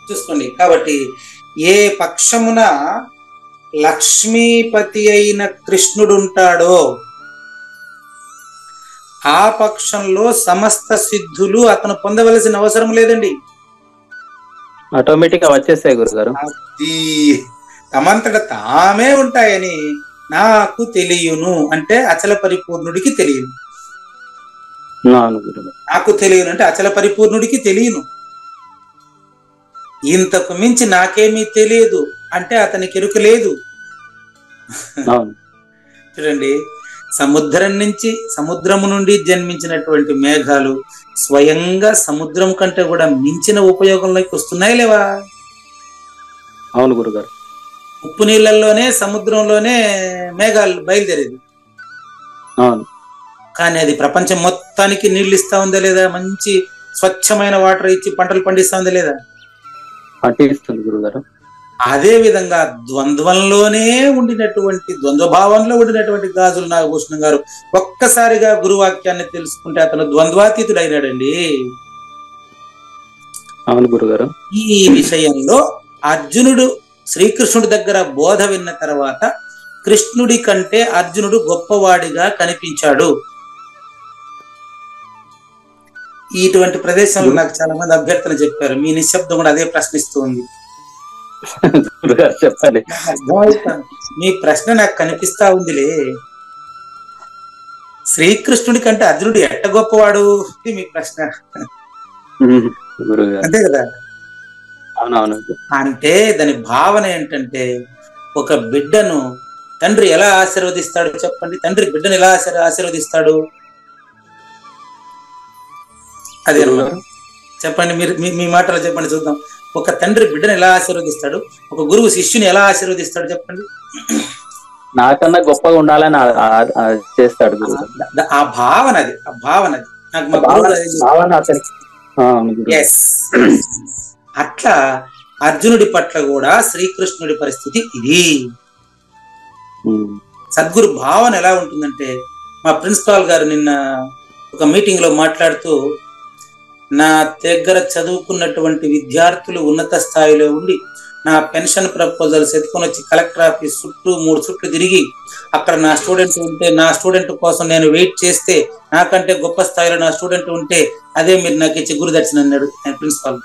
చూసుకోండి. కాబట్టి ఏ పక్షమున లక్ష్మీపతి అయిన కృష్ణుడు ఉంటాడో ఆ పక్షంలో సమస్త సిద్ధులు అతను పొందవలసిన అవసరం లేదండి, ఆటోమేటిక్ గా వచ్చేస్తాయి గురుగారు. అది తమంతట తామే ఉంటాయని నాకు తెలియను అంటే అచల పరిపూర్ణుడికి తెలియను. నాకు తెలియను అంటే అచల పరిపూర్ణుడికి తెలియను. ఇంతకు మించి నాకేమీ తెలియదు అంటే అతనికి ఎరుక లేదు. చూడండి, సముద్రము నుండి జన్మించినటువంటి మేఘాలు స్వయంగా సముద్రం కంటే కూడా మించిన ఉపయోగంలోకి వస్తున్నాయి లేవా? అవును గురుగారు. ఉప్పు నీళ్ళల్లోనే సముద్రంలోనే మేఘాలు బయలుదేరేది. అవును. కానీ అది ప్రపంచం మొత్తానికి నీళ్లు ఇస్తా ఉందా లేదా? మంచి స్వచ్ఛమైన వాటర్ ఇచ్చి పంటలు పండిస్తా ఉందా లేదా? పండిస్తుంది గురుగారు. అదే విధంగా ద్వంద్వంలోనే ఉండినటువంటి, ద్వంద్వభావంలో ఉండినటువంటి గాజుల నాగభూషణం గారు ఒక్కసారిగా గురువాక్యాన్ని తెలుసుకుంటే అతను ద్వంద్వాతీతుడు అయినాడండి. అవును గురుగారు. ఈ విషయంలో అర్జునుడు శ్రీకృష్ణుడి దగ్గర బోధ విన్న తర్వాత కృష్ణుడి కంటే అర్జునుడు గొప్పవాడిగా కనిపించాడు. ఇటువంటి ప్రదేశంలో నాకు చాలా మంది అభ్యర్థులు చెప్పారు. మీ నిశ్శబ్దం కూడా అదే ప్రశ్నిస్తూ ఉంది. చెప్పండి. మీ ప్రశ్న నాకు కనిపిస్తా ఉందిలే, శ్రీకృష్ణుడి కంటే అర్జునుడు ఎట్ట గొప్పవాడు మీ ప్రశ్న, అంతే కదా? అవునవును. అంటే దాని భావన ఏంటంటే, ఒక బిడ్డను తండ్రి ఎలా ఆశీర్వదిస్తాడు చెప్పండి? తండ్రి బిడ్డను ఎలా ఆశీర్వదిస్తాడు? అదే చెప్పండి, మీరు మీ మాటలో చెప్పండి చూద్దాం. ఒక తండ్రి బిడ్డను ఎలా ఆశీర్వదిస్తాడు? ఒక గురువు శిష్యుని ఎలా ఆశీర్వదిస్తాడు చెప్పండి? నాకన్నా గొప్పగా ఉండాలని చేస్తాడు గురువు. ఆ భావనది నాకు మా అట్లా అర్జునుడి పట్ల కూడా శ్రీకృష్ణుడి పరిస్థితి ఇది. సద్గురు భావన ఎలా ఉంటుందంటే, మా ప్రిన్సిపాల్ గారు నిన్న ఒక మీటింగ్ లో మాట్లాడుతూ, నా దగ్గర చదువుకున్నటువంటి విద్యార్థులు ఉన్నత స్థాయిలో ఉండి నా పెన్షన్ ప్రపోజల్స్ ఎత్తుకొని వచ్చి కలెక్టర్ ఆఫీస్ చుట్టూ 3 చుట్లు తిరిగి అక్కడ నా స్టూడెంట్ ఉంటే, నా స్టూడెంట్ కోసం నేను వెయిట్ చేస్తే, నాకంటే గొప్ప స్థాయిలో నా స్టూడెంట్ ఉంటే అదే మీరు నాకు ఇచ్చే గురుదర్శనం అన్నాడు ఆయన ప్రిన్సిపాల్.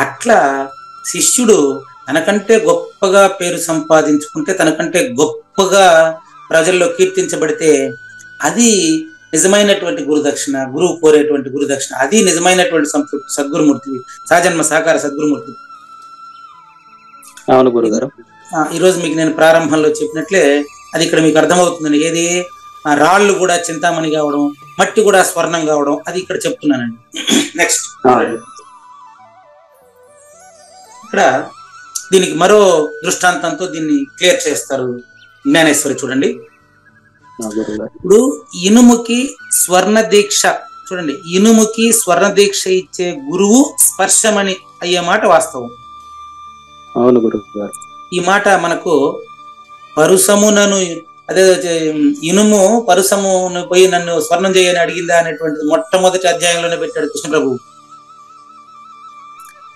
అట్లా శిష్యుడు తనకంటే గొప్పగా పేరు సంపాదించుకుంటే, తనకంటే గొప్పగా ప్రజల్లో కీర్తించబడితే అది నిజమైనటువంటి గురుదక్షిణ, గురువు కోరేటువంటి గురుదక్షిణ, అది నిజమైనటువంటి సంతృప్తి సద్గురుమూర్తి, సహజన్మ సాకార సద్గురుమూర్తి. అవును గురుగారు. ఈ రోజు మీకు నేను ప్రారంభంలో చెప్పినట్లే అది ఇక్కడ మీకు అర్థమవుతుందండి. ఏది రాళ్ళు కూడా చింతామణి కావడం, మట్టి కూడా స్వర్ణం కావడం, అది ఇక్కడ చెప్తున్నానండి. నెక్స్ట్ ఇక్కడ దీనికి మరో దృష్టాంతంతో దీన్ని క్లియర్ చేస్తారు జ్ఞానేశ్వరి. చూడండి, ఇప్పుడు ఇనుముకి స్వర్ణ దీక్ష, చూడండి, ఇనుముకి స్వర్ణ దీక్ష ఇచ్చే గురువు స్పర్శమని అయ్యే మాట వాస్తవం. అవును గురుగారు. ఈ మాట మనకు పరుసమునను, అదే ఇనుము పరుసమును పోయి నన్ను స్వర్ణం చేయని అడిగిందా అనేటువంటిది మొట్టమొదటి అధ్యాయంలోనే పెట్టాడు కృష్ణ ప్రభు.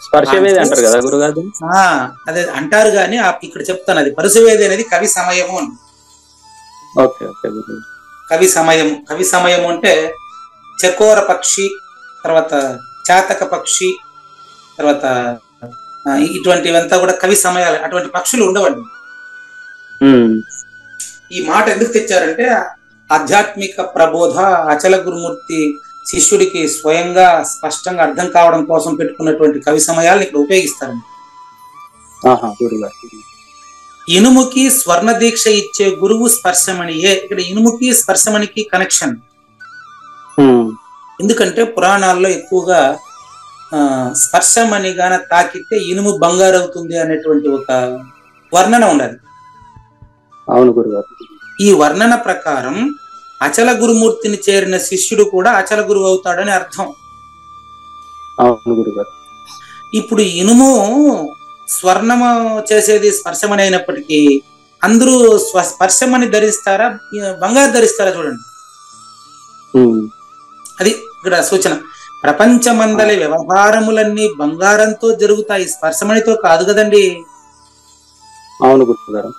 స్పర్శవేది అంటారు కదా గురుగారు. అదే అంటారు కానీ ఇక్కడ చెప్తాను, అది పరుసవేది అనేది కవి సమయము అని. కవి సమయము, కవి సమయము అంటే చకోర పక్షి, తర్వాత చాతక పక్షి, తర్వాత ఇటువంటివంతా కూడా కవి సమయాలు. అటువంటి పక్షులు ఉండవండి. ఈ మాట ఎందుకు తెచ్చారంటే ఆధ్యాత్మిక ప్రబోధ అచల గురుమూర్తి శిష్యుడికి స్వయంగా స్పష్టంగా అర్థం కావడం కోసం పెట్టుకున్నటువంటి కవి సమయాలను ఇక్కడ ఉపయోగిస్తారండి. ఇనుముకి స్వర్ణ దీక్ష ఇచ్చే గురువు స్పర్శమణియే. ఇక్కడ ఇనుముకి స్పర్శమణికి కనెక్షన్. ఎందుకంటే పురాణాల్లో ఎక్కువగా స్పర్శమణి గాన తాకితే ఇనుము బంగారు అవుతుంది అనేటువంటి ఒక వర్ణన ఉన్నది. అవును గురుగారు. ఈ వర్ణన ప్రకారం అచల గురుమూర్తిని చేరిన శిష్యుడు కూడా అచల గురువు అవుతాడని అర్థం. అవును గురుగారు. ఇప్పుడు ఇనుము స్వర్ణము చేసేది స్పర్శమని అయినప్పటికీ అందరూ స్పర్శమని ధరిస్తారా, బంగారు ధరిస్తారా? చూడండి, అది ఇక్కడ సూచన. ప్రపంచమందలి వ్యవహారములన్నీ బంగారంతో జరుగుతాయి, స్పర్శమణితో కాదు కదండి. అవును గురుగారు.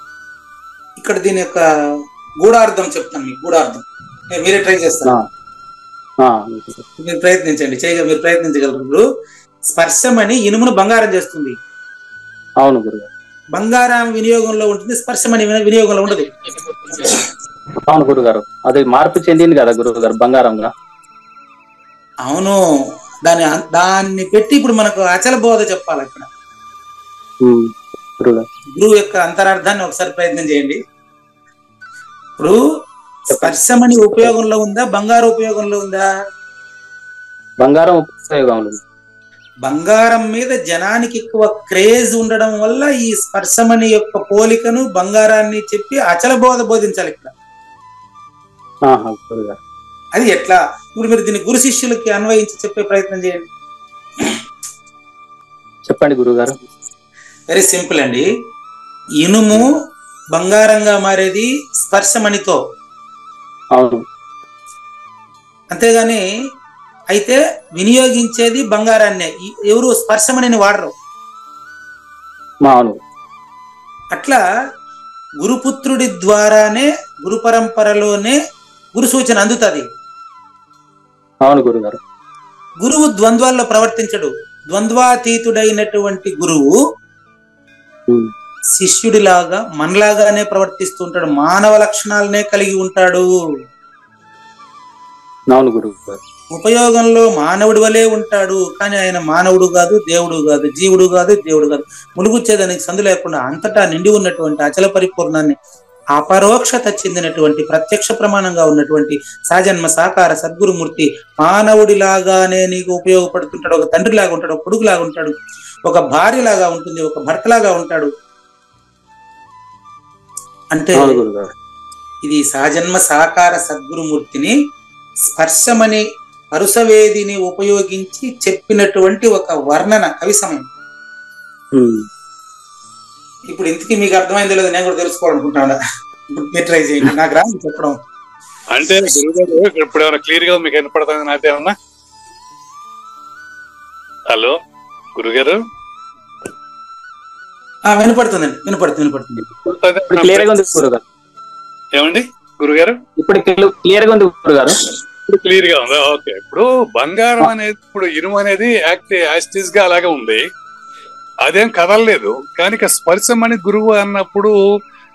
ఇక్కడ దీని యొక్క గూఢార్థం చెప్తాను మీకు. గూఢార్థం మీరే ట్రై చేస్తారు, మీరు ప్రయత్నించండి, మీరు ప్రయత్నించగలరు. ఇప్పుడు స్పర్శమణి ఇనుమును బంగారం చేస్తుంది. అవును గురుగారు. బంగారం వినియోగంలో ఉంటుంది, స్పర్శమణి వినియోగంలో ఉండదు. అవును గురుగారు. అది మార్పు చెందింది కదా గురుగారు బంగారంగా. అవును, దాన్ని పెట్టి ఇప్పుడు మనకు అచల బోధ చెప్పాలి. ఇక్కడ గురువు యొక్క అంతరార్థాన్ని ఒకసారి ప్రయత్నం చేయండి. ఇప్పుడు స్పర్శమణి ఉపయోగంలో ఉందా, బంగారు ఉపయోగంలో ఉందా? బంగారం ఉపయోగంలో. బంగారం మీద జనానికి ఎక్కువ క్రేజ్ ఉండడం వల్ల ఈ స్పర్శమణి యొక్క పోలికను బంగారాన్ని చెప్పి అచల బోధ బోధించాలి ఇక్కడ. అది ఎట్లా? ఇప్పుడు మీరు దీన్ని గురు శిష్యులకి అన్వయించి చెప్పే ప్రయత్నం చేయండి. చెప్పండి గురుగారు. వెరీ సింపుల్ అండి. ఇనుము బంగారంగా మారేది స్పర్శమణితో. అవును. అంతేగాని అయితే వినియోగించేది బంగారాన్నే, ఎవరు స్పర్శమణిని వాడరు. అట్లా గురుపుత్రుడి ద్వారానే గురు పరంపరలోనే గురు సూచన అందుతుంది. అవును గురుగారు. గురువు ద్వంద్వాల్లో ప్రవర్తించడు. ద్వంద్వాతీతుడైనటువంటి గురువు శిష్యుడిలాగా మనలాగానే ప్రవర్తిస్తూ ఉంటాడు, మానవ లక్షణాలనే కలిగి ఉంటాడు. అవును గురువు. ఉపయోగంలో మానవుడి వలే ఉంటాడు, కానీ ఆయన మానవుడు కాదు, దేవుడు కాదు, జీవుడు కాదు, దేవుడు కాదు. ములుగుచ్చేదానికి సందు లేకుండా అంతటా నిండి ఉన్నటువంటి అచల పరిపూర్ణాన్ని అపరోక్షత చెందినటువంటి ప్రత్యక్ష ప్రమాణంగా ఉన్నటువంటి సహజన్మ సాకార సద్గురుమూర్తి మానవుడిలాగానే నీకు ఉపయోగపడుతుంటాడు. ఒక తండ్రిలాగా ఉంటాడు, ఒక కొడుకులాగా ఉంటాడు, ఒక భార్యలాగా ఉంటుంది, ఒక భర్తలాగా ఉంటాడు. అంటే ఇది సహజన్మ సాకార సద్గురుమూర్తిని స్పర్శమని పరుసవేదిని ఉపయోగించి చెప్పినటువంటి ఒక వర్ణన కవి సమయం. ఇప్పుడు ఇంతకీ మీకు అర్థమైందో లేదో నేను కూడా తెలుసుకోవాలనుకుంటున్నా. ఇప్పుడు మీరు ట్రై చేయండి, నాకు రా చెప్పడం. అంటే గురుగారు ఇప్పుడు ఏమైనా క్లియర్ గా మీకు వినపడుతుంది నాతో ఏమన్నా? హలో గురుగారు. వినపడుతుందండి, వినపడుతుంది. ఏమండి గురుగారు? ఇప్పుడు క్లియర్ గా ఉంది గురుగారు. ఇప్పుడు క్లియర్ గా ఉందా? ఓకే. ఇప్పుడు బంగారం అనేది, ఇప్పుడు ఇనుము అనేది యాక్టివ్ గా అలాగే ఉంది, అదేం కదలలేదు. కానీ స్పర్శమని గురువు అన్నప్పుడు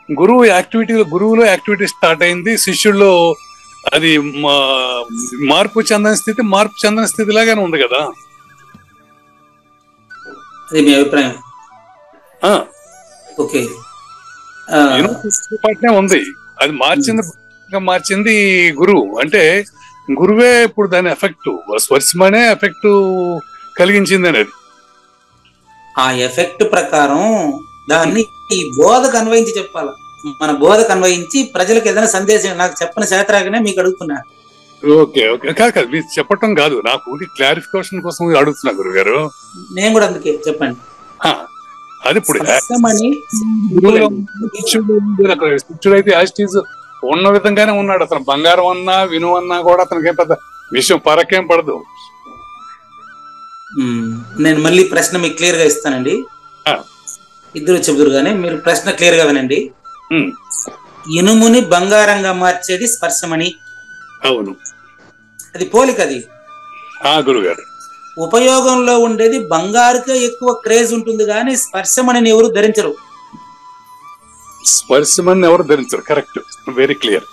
గురువులో యాక్టివిటీ స్టార్ట్ అయింది, శిష్యుల్లో అది మార్పు చెందని స్థితి లాగానే ఉంది కదా. అది మీ అభిప్రాయం? ఓకే, పాటనే ఉంది. అది మార్చింది గురువు. అంటే గురువే ఇప్పుడు దాని ఎఫెక్ట్, స్పర్శమనే ఎఫెక్ట్ కలిగించింది అనేది. ఆ ఎఫెక్ట్ ప్రకారం దాన్ని ఈ బోధకు అన్వయించి చెప్పాలి. మన బోధకు అన్వయించి ప్రజలకు ఏదైనా సందేశం నాకు చెప్పని శాస్త్రాగానే మీకు అడుగుతున్నా. ఓకే ఓకే, కాదు మీరు చెప్పటం కాదు, నాకు క్లారిఫికేషన్ కోసం అడుగుతున్నా గురుగారు. నేను కూడా అందుకే చెప్పండి. అది ఇప్పుడు శిష్యుడు శిష్యుడైతే యాస్టీజ్ ఉన్న విధంగానే ఉన్నాడు. అతను బంగారం అన్నా విను అన్నా కూడా అతనికి పెద్ద విషయం పరకేం పడదు. నేను మళ్ళీ ప్రశ్న మీకు క్లియర్ గా ఇస్తానండి. ఇద్దరు చెబుదురు కానీ మీరు ప్రశ్న క్లియర్ గా వినండి. ఇనుముని బంగారంగా మార్చేది స్పర్శమణి. అవును, అది పోలిక. అది గురుగారు ఉపయోగంలో ఉండేది బంగారుకే ఎక్కువ క్రేజ్ ఉంటుంది కానీ స్పర్శమణిని ఎవరు ధరించరు. స్పర్శమణి ఎవరు ధరించరు, కరెక్ట్, వెరీ క్లియర్.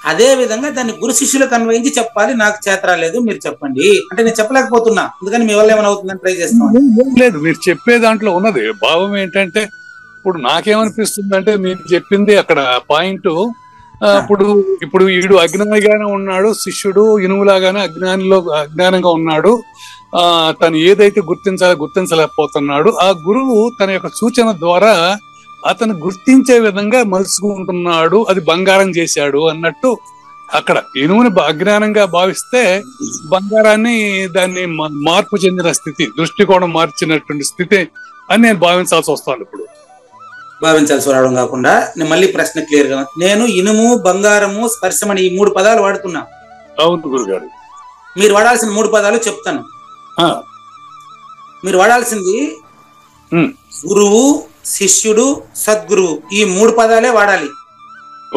అదే విధంగా దాన్ని గురు శిష్యులకు అన్వయించి చెప్పాలి. నాకు చేత రాలేదు, మీరు చెప్పండి అంటే నేను చెప్పలేకపోతున్నా, అందుకని మీ వల్ల ఏమైనా అవుతుందని ట్రై చేస్తాను. లేదు, మీరు చెప్పే దాంట్లో ఉన్నది భావం ఏంటంటే, ఇప్పుడు నాకేమనిపిస్తుంది అంటే మీరు చెప్పింది అక్కడ పాయింట్. ఇప్పుడు వీడు అజ్ఞానిగానే ఉన్నాడు, శిష్యుడు ఇనుములాగానే అజ్ఞానంగా ఉన్నాడు. తను ఏదైతే గుర్తించలేకపోతున్నాడు, ఆ గురువు తన యొక్క సూచన ద్వారా అతను గుర్తించే విధంగా మలుచుకుంటున్నాడు. అది బంగారం చేశాడు అన్నట్టు. అక్కడ ఇనుముని అజ్ఞానంగా భావిస్తే బంగారాన్ని దాన్ని మార్పు చెందిన స్థితి, దృష్టికోణం మార్చినటువంటి స్థితి అని నేను భావించాల్సి వస్తాను. ఇప్పుడు భావించాల్సి రావడం కాకుండా నేను మళ్ళీ ప్రశ్న క్లియర్ గా, నేను ఇనుము, బంగారము, స్పర్శమని ఈ 3 పదాలు వాడుతున్నా. అవును గురుగారు. మీరు వాడాల్సిన 3 పదాలు చెప్తాను. మీరు వాడాల్సింది గురువు, శిష్యుడు, సద్గురువు, ఈ 3 పదాలే వాడాలి.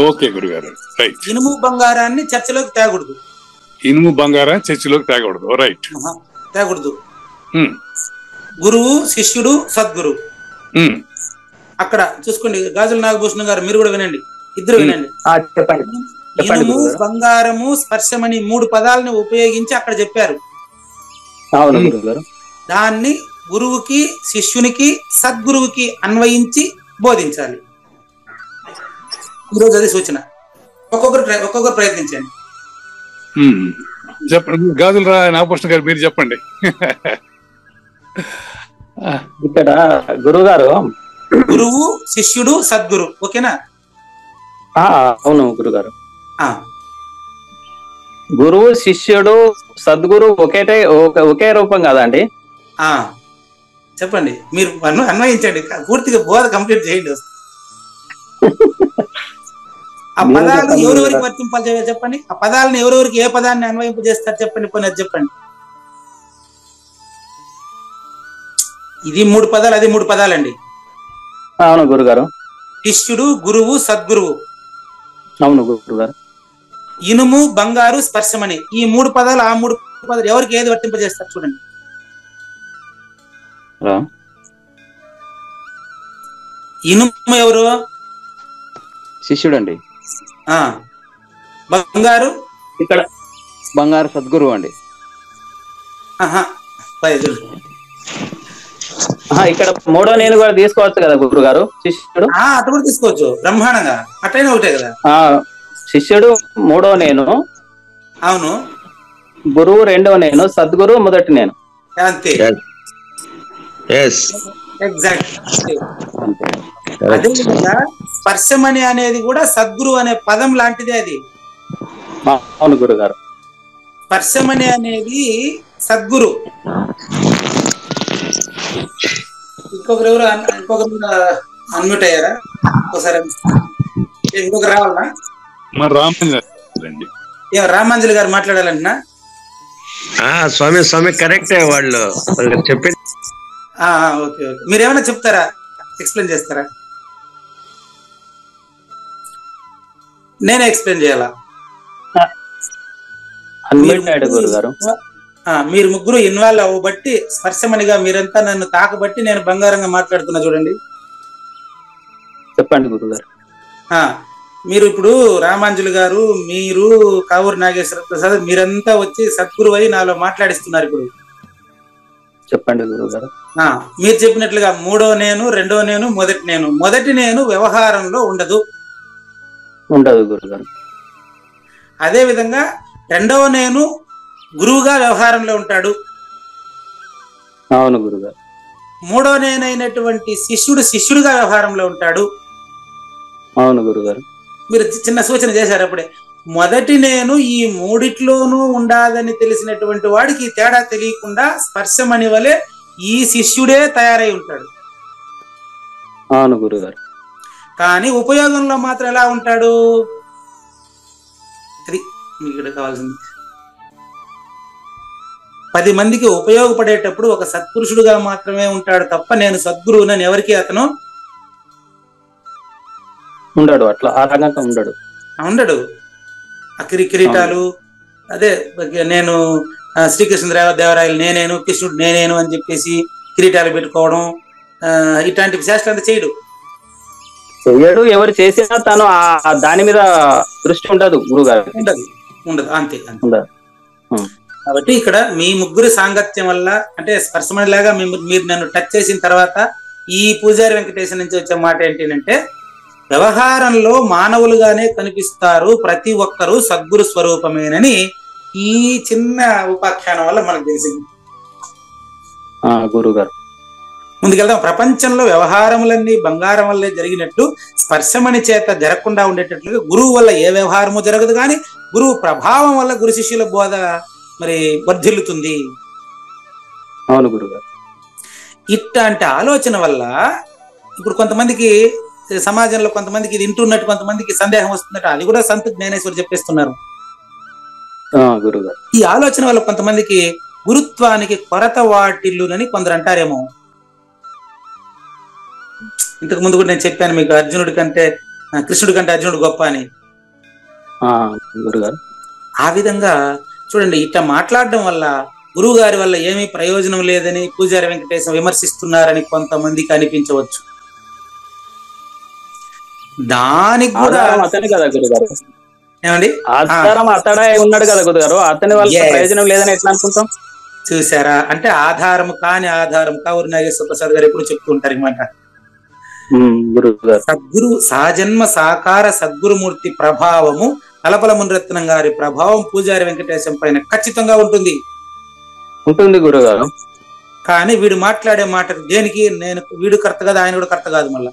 ఓకే గురుగారు, రైట్. ఇనుము బంగారాన్ని చర్చలోకి తేకూడదు. ఇనుము బంగారాన్ని చర్చలోకి తేకూడదు, రైట్, తేకూడదు. గురువు, శిష్యుడు, సద్గురువు. అక్కడ చూసుకోండి. గాజుల నాగభూషణం గారు మీరు కూడా వినండి, ఇద్దరు వినండి. ఇనుము, బంగారము, స్పర్శమని 3 పదాలను ఉపయోగించి అక్కడ చెప్పారు. దాన్ని గురువుకి, శిష్యునికి, సద్గురువుకి అన్వయించి బోధించాలి. ఈరోజు అది సూచన. ఒక్కొక్కరు ప్రయత్నించండి. చెప్పండి గాజుల నాగభూషణ గారు, మీరు చెప్పండి. ఇక్కడ గురువు గారు, గురువు, శిష్యుడు, సద్గురు, ఓకేనా? అవును గురుగారు. గురువు, శిష్యుడు, సద్గురు ఒకే రూపం కదా అండి? చెప్పండి, మీరు అన్వయించండి, పూర్తిగా బోధ కంప్లీట్ చేయండి. ఆ పదాలు ఎవరెవరికి వర్తింపాలి చెప్పండి. ఆ పదాలను ఎవరెవరికి ఏ పదాన్ని అన్వయింపు చేస్తారు చెప్పండి, కొన్ని అది చెప్పండి. ఇది 3 పదాలు, అది 3 పదాలండి. అవును గురుగారు. శిష్యుడు, గురువు, సద్గురువు. అవును గురుగారు. ఇనుము, బంగారు, స్పర్శమని ఈ 3 పదాలు, ఆ 3 పదాలు ఎవరికి ఏది వర్తింపజేస్తారు చూడండి. ఇనుము ఎవరు? శిష్యుడు అండి. బంగారు ఇక్కడ బంగారు సద్గురువు అండి. ఇక్కడ 3వ నేను కూడా తీసుకోవచ్చు కదా గురువు గారు? శిష్యుడు అటు కూడా తీసుకోవచ్చు, బ్రహ్మాండంగా. అటైనా ఒకటే కదా. శిష్యుడు 3వ నేను, అవును. గురువు 2వ నేను, సద్గురు 1వ నేను. అంతే, ఎగ్జాక్ట్. అదేవిధంగా స్పర్శమని అనేది కూడా సద్గురు అనే పదం లాంటిదే. అది అవును గురుగారు. స్పర్శమని అనేది సద్గురు. ఇంకొకరు అన్మ్యూట్ అయ్యారా? ఒకసారి ఇంకొకరు రావాలనా? రామాంజలి గారు మాట్లాడాలంటున్నా. స్వామి కరెక్ట్, వాళ్ళు చెప్పి. ఓకే ఓకే, మీరు ఏమైనా చెప్తారా, ఎక్స్ప్లెయిన్ చేస్తారా? నేనే ఎక్స్ప్లెయిన్ చేయాలా? మీరు ముగ్గురు ఇన్వాల్వ్ అవ్వబట్టి, స్పర్శమణిగా మీరంతా నన్ను తాకబట్టి నేను బంగారంగా మాట్లాడుతున్నా చూడండి. చెప్పండి గురుగారు. మీరు ఇప్పుడు రామాంజులు గారు, మీరు కావూరు నాగేశ్వర ప్రసాద్, మీరంతా వచ్చి సద్గురు అయి నాలో మాట్లాడిస్తున్నారు. ఇప్పుడు చెప్పండి గురువు గారు. మీరు చెప్పినట్లుగా మూడో నేను, రెండో నేను, మొదటి నేను వ్యవహారంలో ఉండదు గురుగారు. అదే విధంగా రెండవ నేను గురువుగా వ్యవహారంలో ఉంటాడు. అవును గురుగారు. మూడో నేనైనటువంటి శిష్యుడుగా వ్యవహారంలో ఉంటాడు. అవును గురుగారు. మీరు చిన్న సూచన చేశారు అప్పుడే. మొదటి నేను ఈ మూడిట్లోనూ ఉండాలని తెలిసినటువంటి వాడికి తేడా తెలియకుండా స్పర్శమని వలె ఈ శిష్యుడే తయారై ఉంటాడు. అవును గురుగారు. కానీ ఉపయోగంలో మాత్రం ఎలా ఉంటాడు? అది మీకు ఇక్కడ కావాల్సింది. 10 మందికి ఉపయోగపడేటప్పుడు ఒక సత్పురుషుడుగా మాత్రమే ఉంటాడు తప్ప నేను సద్గురువునని ఎవరికి అతను ఉండడు. అట్లా ఆ రకంగా ఉండడు. కిరీటాలు, అదే నేను శ్రీకృష్ణదేవరాయలు నేనేను, కృష్ణుడు నేనేను అని చెప్పేసి కిరీటాలు పెట్టుకోవడం, ఇట్లాంటి విశేషాలు చేయడు. ఎవరు చేసినా తను దాని మీద దృష్టి ఉండదు గురుగారు. ఉండదు అంతే. కాబట్టి ఇక్కడ మీ ముగ్గురు సాంగత్యం వల్ల, అంటే స్పర్శమణిలాగా మీరు నన్ను టచ్ చేసిన తర్వాత ఈ పూజారి వెంకటేశ్వర నుంచి వచ్చే మాట ఏంటి అంటే, వ్యవహారంలో మానవులుగానే కనిపిస్తారు ప్రతి ఒక్కరూ సద్గురు స్వరూపమేనని ఈ చిన్న ఉపాఖ్యానం వల్ల మనకు తెలిసింది. గురుగారు ముందుకెళ్దాం. ప్రపంచంలో వ్యవహారములన్నీ బంగారం వల్లే జరిగినట్టు స్పర్శమణి చేత జరగకుండా ఉండేటట్లుగా గురువు వల్ల ఏ వ్యవహారము జరగదు, కానీ గురువు ప్రభావం వల్ల గురు శిష్యుల బోధ మరి వర్ధిల్లుతుంది. అవును గురుగారు. ఇట్లాంటి ఆలోచన వల్ల ఇప్పుడు కొంతమందికి సమాజంలో కొంతమందికి ఇది వింటున్నట్టు కొంతమందికి సందేహం వస్తున్నట్టు, అది కూడా సంత జ్ఞానేశ్వరు చెప్పేస్తున్నారు. ఈ ఆలోచన వల్ల కొంతమందికి గురుత్వానికి కొరత వాటిల్లునని కొందరు అంటారేమో. ఇంతకు ముందు కూడా నేను చెప్పాను మీకు, అర్జునుడి కంటే కృష్ణుడి కంటే అర్జునుడు గొప్ప అని. ఆ విధంగా చూడండి, ఇట్లా మాట్లాడడం వల్ల గురువు గారి వల్ల ఏమీ ప్రయోజనం లేదని పూజారి వెంకటేశ్వర విమర్శిస్తున్నారని కొంతమందికి అనిపించవచ్చు. దానికి కూడా అతనే కదా గురుగారు, ఏమండి ఆధారం అతడే ఉన్నాడు కదా గురుగారు, అతని వల్ల ప్రయోజనం లేదని ఎట్లా అనుకుంటాం? చూసారా, అంటే ఆధారము కాని ఆధారం కావూరు నాగేశ్వర ప్రసాద్ గారు ఎప్పుడు చెప్తూ ఉంటారు అనమాట. సద్గురు సహజన్మ సాకార సద్గురుమూర్తి ప్రభావము తలపల మునిరత్నం గారి ప్రభావం పూజారి వెంకటేశం పైన ఖచ్చితంగా ఉంటుంది గురుగారు. కానీ వీడు మాట్లాడే మాట దేనికి, వీడు కర్త కాదు, ఆయన కూడా కర్త కాదు. మళ్ళా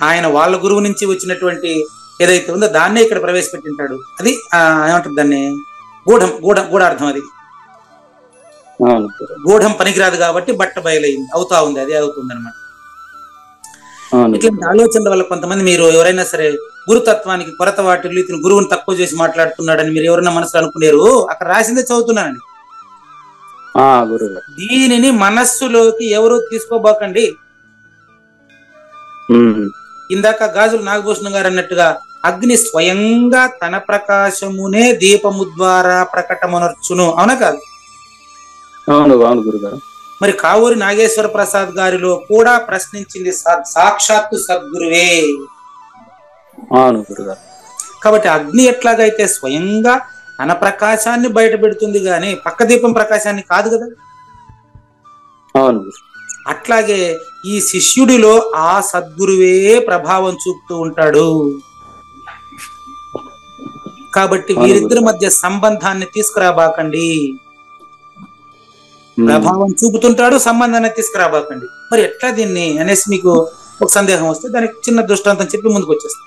ఆయన వాళ్ళ గురువు నుంచి వచ్చినటువంటి ఏదైతే ఉందో దాన్నే ఇక్కడ ప్రవేశపెట్టింటాడు. అది ఏమంటారు దాన్ని, గూఢార్థం. అది గూఢం పనికిరాదు కాబట్టి బట్ట బయలైంది, అవుతా ఉంది, అదే అవుతుంది అనమాట. ఇట్లాంటి ఆలోచనల వల్ల కొంతమంది, మీరు ఎవరైనా సరే గురుతత్వానికి కొరత వాటిల్లు, ఇతను గురువుని తక్కువ చేసి మాట్లాడుతున్నాడని మీరు ఎవరైనా మనసులో అనుకునేరు, అక్కడ రాసిందే చదువుతున్నానండి. దీనిని మనస్సులోకి ఎవరు తీసుకోబోకండి. ఇందాక గాజులు నాగభూషణం గారు అన్నట్టుగా అగ్ని స్వయంగా తన ప్రకాశమునే దీపము ద్వారా ప్రకటమనర్చును, అవునా కాదు? అవును గురుగారు. మరి కావూరి నాగేశ్వర ప్రసాద్ గారిలో కూడా ప్రశ్నించింది సాక్షాత్తు సద్గురువే. అవును గురుగారు. కాబట్టి అగ్ని ఎట్లాగైతే స్వయంగా తన ప్రకాశాన్ని బయట పెడుతుంది గాని పక్క దీపం ప్రకాశాన్ని కాదు కదా. అవును. అట్లాగే ఈ శిష్యుడిలో ఆ సద్గురువే ప్రభావం చూపుతూ ఉంటాడు. కాబట్టి వీరిద్దరి మధ్య సంబంధాన్ని తీసుకురాబాకండి. ప్రభావం చూపుతుంటాడు, సంబంధాన్ని తీసుకురాబాకండి. మరి ఎట్లా దీన్ని అనేసి మీకు ఒక సందేహం వస్తే దానికి చిన్న దృష్టాంతం చెప్పి ముందుకు వచ్చేస్తాం.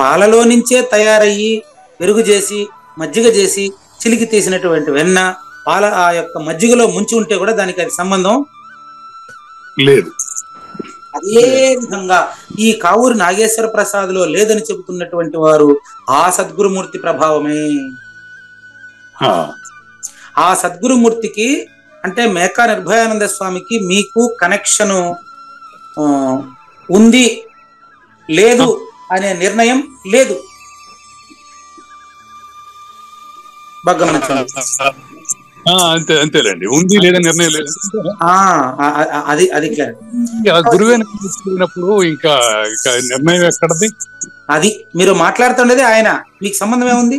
పాలలో నుంచే తయారయ్యి పెరుగు చేసి మజ్జిగ చేసి చిలికి తీసినటువంటి వెన్న పాల ఆ యొక్క మజ్జిగలో ముంచి ఉంటే కూడా దానికి అది సంబంధం లేదు. అదే విధంగా ఈ కావూరి నాగేశ్వర ప్రసాద్ లో లేదని చెబుతున్నటువంటి వారు ఆ సద్గురుమూర్తి ప్రభావమే. ఆ సద్గురుమూర్తికి అంటే మేకా నిర్భయానంద స్వామికి మీకు కనెక్షన్ ఉంది లేదు అనే నిర్ణయం లేదు. బాగా అంతే అంతేలేండి, ఉంది లేదా నిర్ణయం లేదు. అది అది క్లియర్. గురువే నిర్ణయించినప్పుడు ఇంకా నిర్ణయం ఎక్కడది? అది మీరు మాట్లాడుతుండేది ఆయన, మీకు సంబంధం ఏముంది?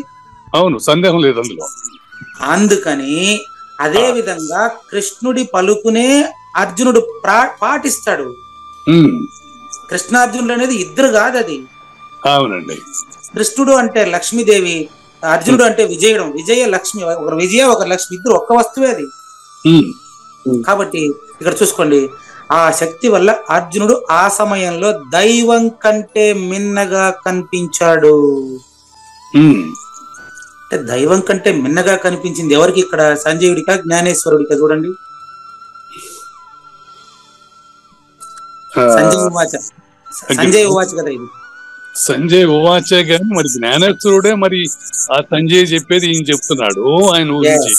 అవును, సందేహం లేదు అందులో. అందుకని అదే విధంగా కృష్ణుడి పలుకునే అర్జునుడు పాటిస్తాడు. కృష్ణార్జునుడు అనేది ఇద్దరు కాదు, అది. అవునండి. కృష్ణుడు అంటే లక్ష్మీదేవి, అర్జునుడు అంటే విజయుడు. విజయ లక్ష్మి, ఒకరు విజయ ఒకరు లక్ష్మి, ఇద్దరు ఒక్క వస్తువే అది. కాబట్టి ఇక్కడ చూసుకోండి, ఆ శక్తి వల్ల అర్జునుడు ఆ సమయంలో దైవం కంటే మిన్నగా కనిపించాడు. అంటే దైవం కంటే మిన్నగా కనిపించింది ఎవరికి? ఇక్కడ సంజయుడికా జ్ఞానేశ్వరుడికా? చూడండి, సంజయ్ ఉవాచ కదా ఇది. సంజయ్ ఉవాచే గాని మరి జ్ఞానేశ్వరుడే మరి ఆ సంజయ్ చెప్పేది ఈయన చెప్తున్నాడు ఆయన ఊరించి.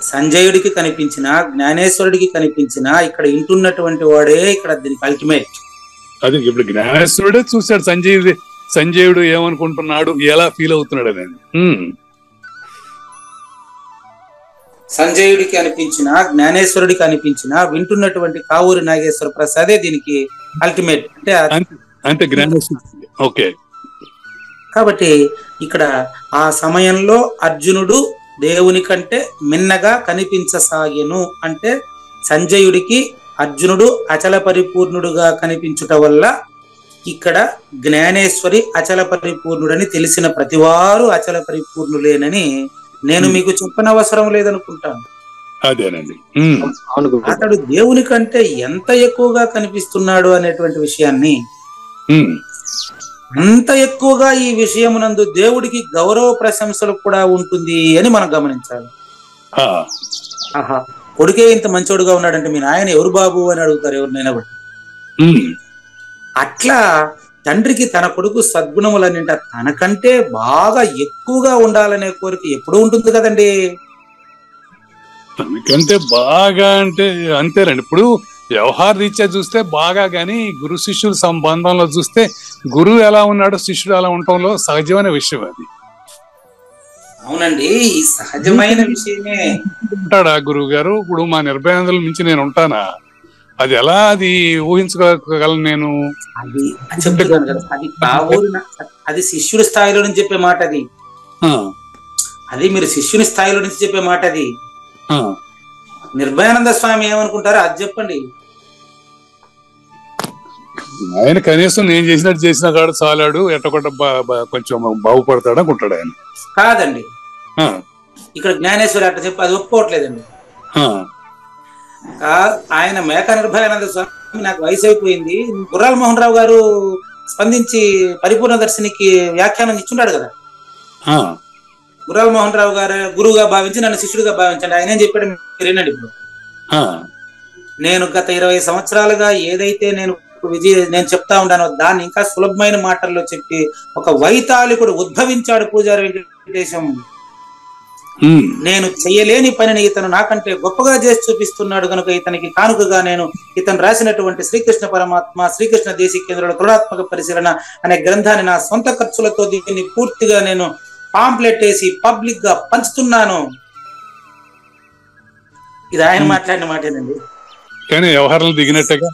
సంజయుడికి కనిపించిన, జ్ఞానేశ్వరుడికి కనిపించిన, ఇక్కడ ఇంటున్నటువంటి వాడే ఇక్కడ దీనికి అల్టిమేట్. అది ఇప్పుడు జ్ఞానేశ్వరుడే చూశాడు సంజయుడు ఏమనుకుంటున్నాడు, ఎలా ఫీల్ అవుతున్నాడు అని. సంజయుడికి అనిపించిన, జ్ఞానేశ్వరుడికి అనిపించిన, వింటున్నటువంటి కావూరి నాగేశ్వర ప్రసాదే దీనికి అల్టిమేట్. అంటే జ్ఞానేశ్వరుడు. ఓకే. కాబట్టి ఇక్కడ ఆ సమయంలో అర్జునుడు దేవుని కంటే మిన్నగా కనిపించసాగెను అంటే సంజయుడికి అర్జునుడు అచల పరిపూర్ణుడుగా కనిపించుట వల్ల ఇక్కడ జ్ఞానేశ్వరి అచల పరిపూర్ణుడని తెలిసిన ప్రతివారు అచల పరిపూర్ణులేనని నేను మీకు చెప్పనవసరం లేదనుకుంటాను. అదేనండి. అతడు దేవుని కంటే ఎంత ఎక్కువగా కనిపిస్తున్నాడు అనేటువంటి విషయాన్ని, అంత ఎక్కువగా ఈ విషయమునందు దేవుడికి గౌరవ ప్రశంసలు కూడా ఉంటుంది అని మనం గమనించాలి. ఆహా, కొడుకే ఇంత మంచోడుగా ఉన్నాడంటే మీ నాయన ఎవరు బాబు అని అడుగుతారు ఎవరినైనా కూడా. అట్లా తండ్రికి తన కొడుకు సద్గుణములన్నింట తనకంటే బాగా ఎక్కువగా ఉండాలనే కోరిక ఎప్పుడు ఉంటుంది కదండి. తనకంటే బాగా అంటే అంతేనండి. ఇప్పుడు వ్యవహార రీత్యా చూస్తే బాగా, గాని గురు శిష్యుల సంబంధంలో చూస్తే గురువు ఎలా ఉన్నాడో శిష్యుడు అలా ఉండటంలో సహజమైన విషయం అది. అవునండి, సహజమైన విషయమే. ఉంటాడా గురువు గారు? ఇప్పుడు మా నిర్భయాంధ్రుల మించి నేను ఉంటానా? అది ఎలా అది ఊహించగలను నేను? అది చెప్తున్నాను కదా, అది కావూరిన, అది శిష్యుడి స్థాయిలో నుంచి చెప్పే మాట. అది మీరు శిష్యుని స్థాయిలో నుంచి చెప్పే మాట. అది నిర్భయానంద స్వామి ఏమనుకుంటారో అది చెప్పండి. ఆయన కనీసం నేను చేసినట్టు చేసిన కాడు చాలాడు, ఎట్టకొట్ట కొంచెం బాగుపడతాడు అనుకుంటాడు ఆయన. కాదండి, ఇక్కడ జ్ఞానేశ్వరి అట్లా చెప్పి అది ఒప్పుకోవట్లేదండి. ఆయన మేక నిర్భయానంద స్వామి నాకు వయసు అయిపోయింది, గుర్రాల మోహన్ రావు గారు స్పందించి పరిపూర్ణ దర్శనికి వ్యాఖ్యానం ఇచ్చుంటాడు కదా. గుర్రాల మోహన్ రావు గారు గురువుగా భావించి నన్ను శిష్యుడిగా భావించండి. ఆయన ఏం చెప్పాడు మీరేనండి. ఇప్పుడు నేను గత 20 సంవత్సరాలుగా ఏదైతే నేను చెప్తా ఉంటానో దాన్ని ఇంకా సులభమైన మాటల్లో చెప్పి ఒక వైతాళికుడు ఉద్భవించాడు పూజారి వెంకటేశం. నేను చెయ్యలేని పనిని ఇతను నాకంటే గొప్పగా చేసి చూపిస్తున్నాడు కనుక ఇతనికి కానుకగా నేను ఇతను రాసినటువంటి శ్రీకృష్ణ పరమాత్మ శ్రీకృష్ణ దేశికేంద్రుల కరుణాత్మక పరిశీలన అనే గ్రంథాన్ని నా సొంత ఖర్చులతో దీన్ని పూర్తిగా నేను పాంప్లెట్ వేసి పబ్లిక్ గా పంచుతున్నాను. ఇది ఆయన మాట్లాడిన మాటేనండి. కానీ వ్యవహారాలు దిగినట్టుగా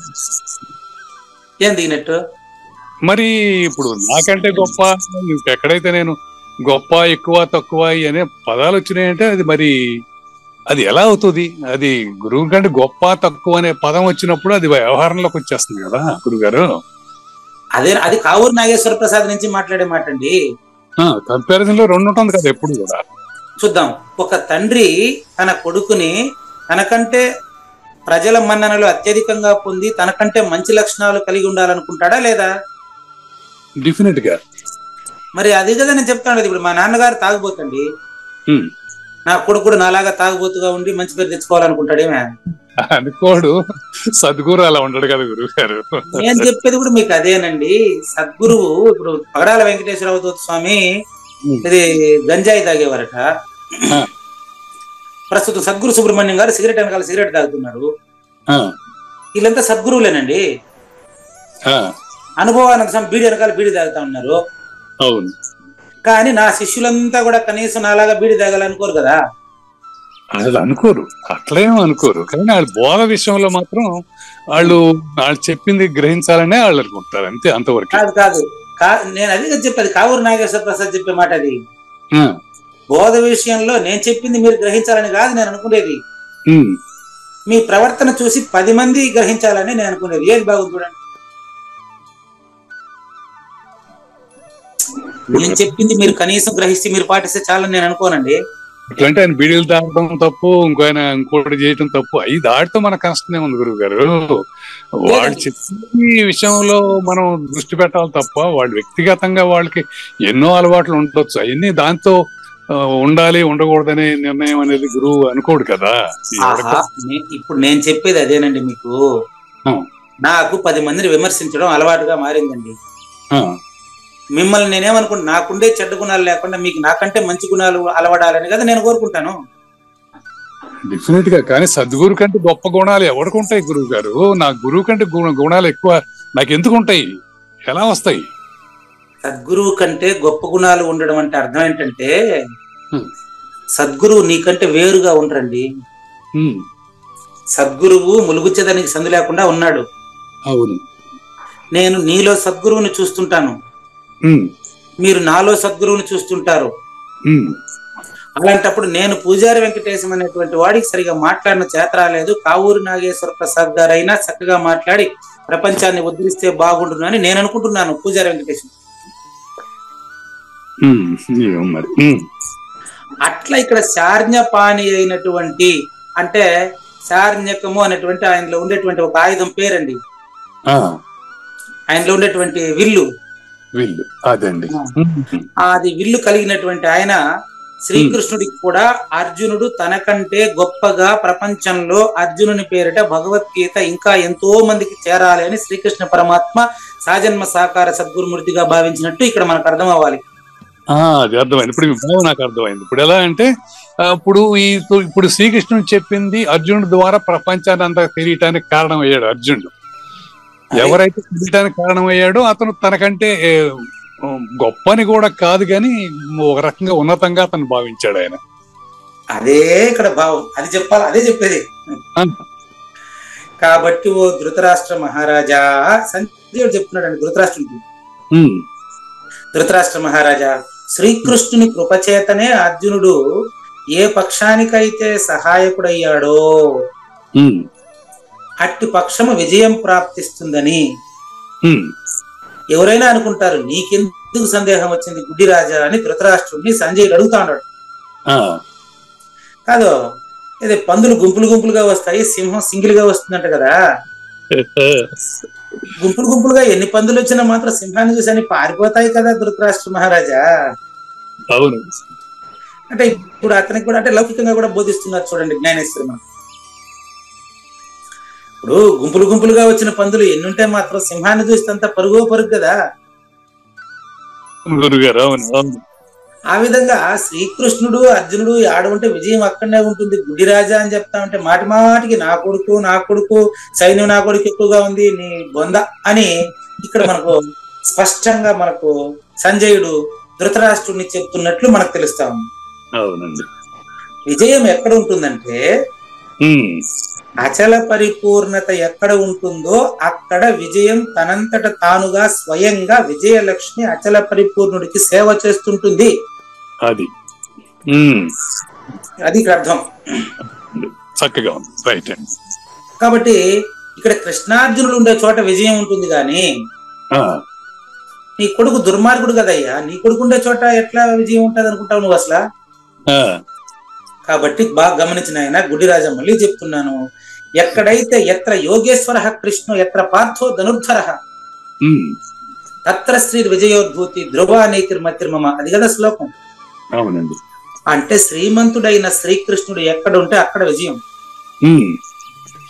ఏం దిగినట్టు? మరి ఇప్పుడు నాకంటే గొప్ప, ఎక్కడైతే నేను గొప్ప ఎక్కువ తక్కువ అనే పదాలు వచ్చినాయంటే అది మరి అది ఎలా అవుతుంది? అది గురువు కంటే గొప్ప తక్కువ అనే పదం వచ్చినప్పుడు అది వ్యవహారంలోకి వచ్చేస్తుంది కదా గురువు గారు. అది కావూరి నాగేశ్వర ప్రసాద్ నుంచి మాట్లాడే మాట అండి. కంపారిజన్ లో 2 ఉంటుంది కదా ఎప్పుడు కూడా. చూద్దాం, ఒక తండ్రి తన కొడుకుని తనకంటే ప్రజల మన్ననలు అత్యధికంగా పొంది తనకంటే మంచి లక్షణాలు కలిగి ఉండాలనుకుంటాడా లేదా? డెఫినెట్ గా. మరి అది కదా నేను చెప్తాను. ఇప్పుడు మా నాన్నగారు తాగుబోతండి, నా కొడుకు కూడా నాలాగా తాగుబోతుగా ఉండి మంచి పేరు తెచ్చుకోవాలనుకుంటాడేమే? అనుకోడు. సద్గురు అలా ఉండడు కదా గురువు గారు. నేను చెప్పేది కూడా మీకు అదేనండి. సద్గురువు ఇప్పుడు పగడాల వెంకటేశ్వరరావు స్వామి ఇది గంజాయి తాగేవారట. ప్రస్తుతం సద్గురు సుబ్రహ్మణ్యం గారు సిగరెట్ వెనకాల సిగరెట్ తాగుతున్నారు. వీళ్ళంతా సద్గురువులేనండి. అనుభవానంద స్వామి బీడి వెనకాల బీడి తాగుతా ఉన్నారు. అవును. కానీ నా శిష్యులంతా కూడా కనీసం నాలాగా బీడి తాగాలనుకోరు కదా. అసలు అనుకోరు, అట్లేం అనుకోరు. కానీ వాళ్ళు బోధ విషయంలో మాత్రం వాళ్ళు చెప్పింది గ్రహించాలనే వాళ్ళు అనుకుంటారు, అంతే, అంతవరకు. కాదు నేను అది చెప్పేది కావూరు నాగేశ్వర ప్రసాద్ చెప్పే మాట అది. బోధ విషయంలో నేను చెప్పింది మీరు గ్రహించాలని కాదు నేను అనుకునేది, మీ ప్రవర్తన చూసి 10 మంది గ్రహించాలని నేను అనుకునేది. ఏది బాగుంది చూడండి. నేను చెప్పింది మీరు కనీసం గ్రహిస్తే మీరు పాటిస్తే చాలని నేను అనుకోనండి. ఇట్లాంటి ఆయన బీడీలు దాటడం తప్పు, ఇంకోటి చేయటం తప్పు. అవి దాటితో మన కష్టమే ఉంది గురువు గారు. వాళ్ళు చెప్పి విషయంలో మనం దృష్టి పెట్టాలి తప్ప వాళ్ళు వ్యక్తిగతంగా వాళ్ళకి ఎన్నో అలవాట్లు ఉండొచ్చు. అవన్నీ దాంతో ఉండాలి ఉండకూడదనే నిర్ణయం అనేది గురువు అనుకోడు కదా. ఇప్పుడు నేను చెప్పేది అదేనండి. మీకు నాకు 10 మందిని విమర్శించడం అలవాటుగా మారిందండి. మిమ్మల్ని నేనేమనుకుంటా, నాకుండే చెడ్డ గుణాలు లేకుండా మీకు నాకంటే మంచి గుణాలు అలవడాలని కదా నేను కోరుకుంటాను. డెఫినెట్ గా. కానీ సద్గురు కంటే గొప్ప గుణాలు ఎవరికి ఉంటాయి గురువు గారు? నా గురువు కంటే గుణాలు ఎక్కువ నాకు ఎందుకు ఉంటాయి? ఎలా వస్తాయి? సద్గురువు కంటే గొప్ప గుణాలు ఉండడం అంటే అర్థం ఏంటంటే, సద్గురువు నీకంటే వేరుగా ఉండరండి. సద్గురువు ములుగుచ్చేదానికి సందు లేకుండా ఉన్నాడు. అవును. నేను నీలో సద్గురువుని చూస్తుంటాను, మీరు నాలో సద్గురువుని చూస్తుంటారు. అలాంటప్పుడు నేను పూజారి వెంకటేశం అనేటువంటి వాడికి సరిగా మాట్లాడిన చేత రాలేదు, కావూరు నాగేశ్వర ప్రసాద్ గారు అయినా చక్కగా మాట్లాడి ప్రపంచాన్ని ఉద్ధరిస్తే బాగుండును అని నేను అనుకుంటున్నాను పూజారి వెంకటేశం. అట్లా ఇక్కడ శార్ఞపాణి అయినటువంటి, అంటే శార్ఞకము అనేటువంటి ఆయనలో ఉండేటువంటి ఒక ఆయుధం పేరండి, ఆయనలో ఉండేటువంటి విల్లు. అదండి. అది విల్లు కలిగినటువంటి ఆయన శ్రీకృష్ణుడికి కూడా అర్జునుడు తనకంటే గొప్పగా ప్రపంచంలో అర్జునుని పేరిట భగవద్గీత ఇంకా ఎంతో మందికి చేరాలి అని శ్రీకృష్ణ పరమాత్మ సాజన్మ సాకార సద్గురుమూర్తిగా భావించినట్టు ఇక్కడ మనకు అర్థం అవ్వాలి. అది అర్థమైంది. ఇప్పుడు నాకు అర్థమైంది. ఇప్పుడు ఎలా అంటే, ఇప్పుడు శ్రీకృష్ణుడు చెప్పింది అర్జునుడి ద్వారా ప్రపంచాన్ని అంతా తెలియటానికి కారణమయ్యాడు అర్జునుడు. ఎవరైతే తెలియటానికి కారణమయ్యాడో అతను తనకంటే గొప్పని కూడా కాదు కానీ ఒక రకంగా ఉన్నతంగా అతను భావించాడు ఆయన. అదే ఇక్కడ భావం, అది చెప్పాలి, అదే చెప్పేది. కాబట్టి ఓ ధృతరాష్ట్ర మహారాజా, సంజయుడు చెప్తున్నాడు ధృతరాష్ట్రుడికి, ధృతరాష్ట్ర మహారాజా, శ్రీకృష్ణుని కృపచేతనే అర్జునుడు ఏ పక్షానికైతే సహాయకుడయ్యాడో అట్టి పక్షము విజయం ప్రాప్తిస్తుందని ఎవరైనా అనుకుంటారు. నీకెందుకు సందేహం వచ్చింది గుడ్డి రాజా అని ధృతరాష్ట్రుడిని సంజయుడు అడుగుతా ఉన్నాడు. కాదు, అదే పందులు గుంపులు గుంపులుగా వస్తాయి, సింహం సింగిల్ గా వస్తుందంట కదా. గుంపులు గుంపులుగా ఎన్ని పందులు వచ్చినా మాత్రం సింహాన్ని చూసి అని పారిపోతాయి కదా ధృతరాష్ట్ర మహారాజా. అవును. అంటే ఇప్పుడు అతనికి కూడా, అంటే లౌకికంగా కూడా బోధిస్తున్నారు చూడండి జ్ఞానేశ్వరి. ఇప్పుడు గుంపులు గుంపులుగా వచ్చిన పందులు ఎన్ని ఉంటే మాత్రం సింహాన్ని చూస్తే పరుగు కదా. ఆ విధంగా శ్రీకృష్ణుడు అర్జునుడు ఆడుంటే విజయం అక్కడనే ఉంటుంది. గుడ్డి రాజా అని చెప్తా ఉంటే మాటి మాటికి నా కొడుకు సైన్యం నా కొడుకు ఎక్కువగా ఉంది, నీ బొంద అని ఇక్కడ మనకు స్పష్టంగా మనకు సంజయుడు ధృతరాష్ట్రుడిని చెప్తున్నట్లు మనకు తెలుస్తా ఉంది. అవునండి. విజయం ఎక్కడ ఉంటుందంటే, అచల పరిపూర్ణత ఎక్కడ ఉంటుందో అక్కడ విజయం తనంతట తానుగా స్వయంగా విజయలక్ష్మి అచల పరిపూర్ణుడికి సేవ చేస్తుంటుంది. అది ఇక్కడ అర్థం. చక్కగా ఉంది. రైట్ అండి. కాబట్టి ఇక్కడ కృష్ణార్జునులు ఉండే చోట విజయం ఉంటుంది కానీ నీ కొడుకు దుర్మార్గుడు కదయ్యా, నీ కొడుకు ఉండే చోట ఎట్లా విజయం ఉంటది అనుకుంటావు నువ్వు అసలు? కాబట్టి బాగా గమనించిన ఆయన గుడ్డి రాజా, మళ్ళీ చెప్తున్నాను, ఎక్కడైతే ఎత్ర యోగేశ్వర కృష్ణ ఎత్ర పార్థో ధనుర్ధర తత్ర శ్రీ విజయోద్భూతి ధ్రువ నీతిర్మతిర్మమ, అది కదా శ్లోకం. అవునండి. అంటే శ్రీమంతుడైన శ్రీకృష్ణుడు ఎక్కడ ఉంటే అక్కడ విజయం.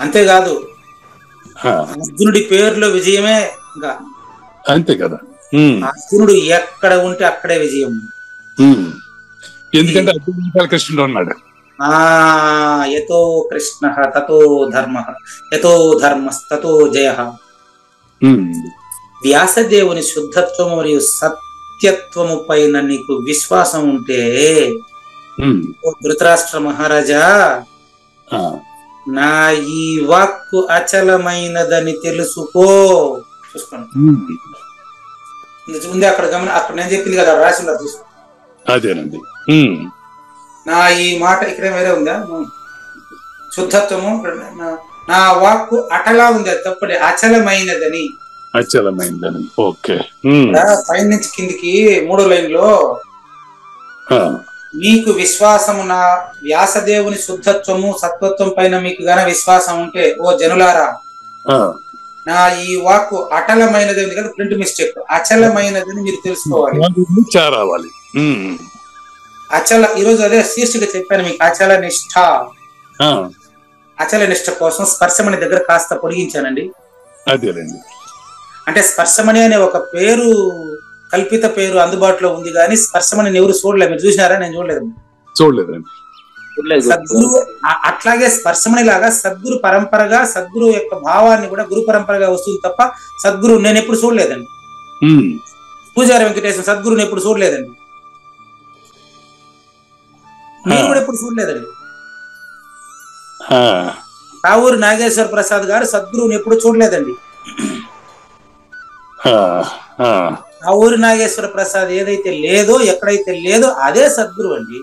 అంతేకాదు అర్జునుడి పేరులో విజయమే, ఇంకా అంతే కదా. అర్జునుడు ఎక్కడ ఉంటే అక్కడే విజయం. ఎందుకంటే అర్జునుడు కృష్ణుడు ఉన్నాడు. యతో కృష్ణ తతో ధర్మ, యతో ధర్మస్తతో జయ. వ్యాసదేవుని శుద్ధత్వము మరియు సత్యత్వము పైన నీకు విశ్వాసం ఉంటే ఉమ్, ధృతరాష్ట్ర మహారాజా, ఆ, నా ఈ వాక్కు అచలమైనదని తెలుసుకో. చూసుకోండి, ఉమ్, ఉంది అక్కడ అక్కడ నేను చెప్పింది కదా రాసిందా చూసుకో. అదేనండి. ఉమ్, నా ఈ మాట ఇక్కడ వేరే ఉందా? శుద్ధత్వము నా వాక్కు అటలా ఉంది, అది తప్పటి అచలమైనదని. అచలమైందని. ఓకే. ఉమ్, పైన నుంచి కిందికి 3వ లైన్లో ఆ, మీకు విశ్వాసము నా వ్యాసదేవుని శుద్ధత్వము సత్వత్వం పైన మీకు గన విశ్వాసం ఉంటే ఓ జనులారా, ఆ, నా ఈ వాక్కు అటలమైనది ఉంది కదా, ప్రింట్ మిస్టేక్, అచలమైనదని మీరు తెలుసుకోవాలి. రావాలి. ఉమ్, అచల ఈరోజు అదే శీర్షిక చెప్పాను మీకు, అచల నిష్ఠ. ఆ, అచల నిష్ఠ కోసం స్పర్శమణి దగ్గర కాస్త పొడిగించానండి. అదేనండి. అంటే స్పర్శమణి అనే ఒక పేరు, కల్పిత పేరు అందుబాటులో ఉంది, కానీ స్పర్శమణిని ఎవరు చూడలేదు. మీరు చూసినారా? నేను చూడలేదు. చూడలేదండి. సద్గురు అట్లాగే స్పర్శమణి లాగా సద్గురు పరంపరగా సద్గురు యొక్క భావాన్ని కూడా గురు పరంపరగా వస్తుంది తప్ప సద్గురు నేను ఎప్పుడు చూడలేదండి. ఉమ్, పూజారి వెంకటేశ్వర సద్గురుని ఎప్పుడు చూడలేదండి. మీరు కూడా ఎప్పుడు చూడలేదండి. ఆ, కావూరు నాగేశ్వర ప్రసాద్ గారు సద్గురువుని ఎప్పుడు చూడలేదండి. ఆ, ఆ, కావూరు నాగేశ్వర ప్రసాద్ ఏదైతే లేదో, ఎక్కడైతే లేదో అదే సద్గురు అండి.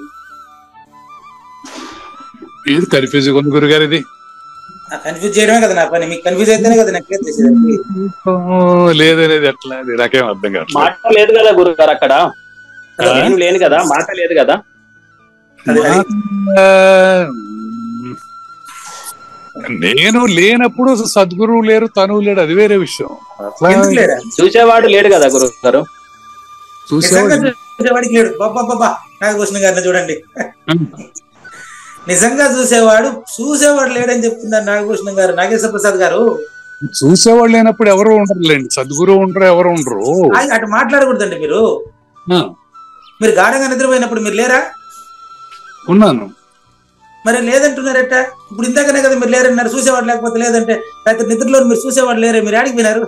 ఇది కన్ఫ్యూజ్ ఉంది గురుగారు. ఇది కన్ఫ్యూజ్ చేయడమే కదా నా పని. మీకు కన్ఫ్యూజ్ అయితేనే కదా నాకు క్లియర్ చేసేది. లేదనేది ఎట్లా? నాకేం అర్థం కాదు. మాట లేదు కదా గురుగారు అక్కడ, నేను లేను కదా, మాట లేదు కదా. నేను లేనప్పుడు సద్గురువు లేరు, తనువు లేడు, అది వేరే విషయం. అట్లా చూసేవాడు లేడు కదా గురుగారు. చూసేవాడికి లేడు. బాబా నాగభూషణ గారిని చూడండి, నిజంగా చూసేవాడు లేడని చెప్తున్నారు నాగభూషణ గారు, నాగేశ్వర ప్రసాద్ గారు. చూసేవాళ్ళు లేనప్పుడు ఎవరు ఉండరులేండి, సద్గురు ఉండరు, ఎవరు ఉండరు. అటు మాట్లాడకూడదండి. మీరు గాఢంగా నిద్రపోయినప్పుడు మీరు లేరా? ఉన్నాను. మరి లేదంటున్నారట. ఇప్పుడు ఇందాకనే కదా మీరు లేరన్నారు, చూసేవాడు లేకపోతే లేదంటే. రాత్రి నిద్రలో మీరు చూసేవాడు లేరే, మీరు ఆడికి పోయినారు.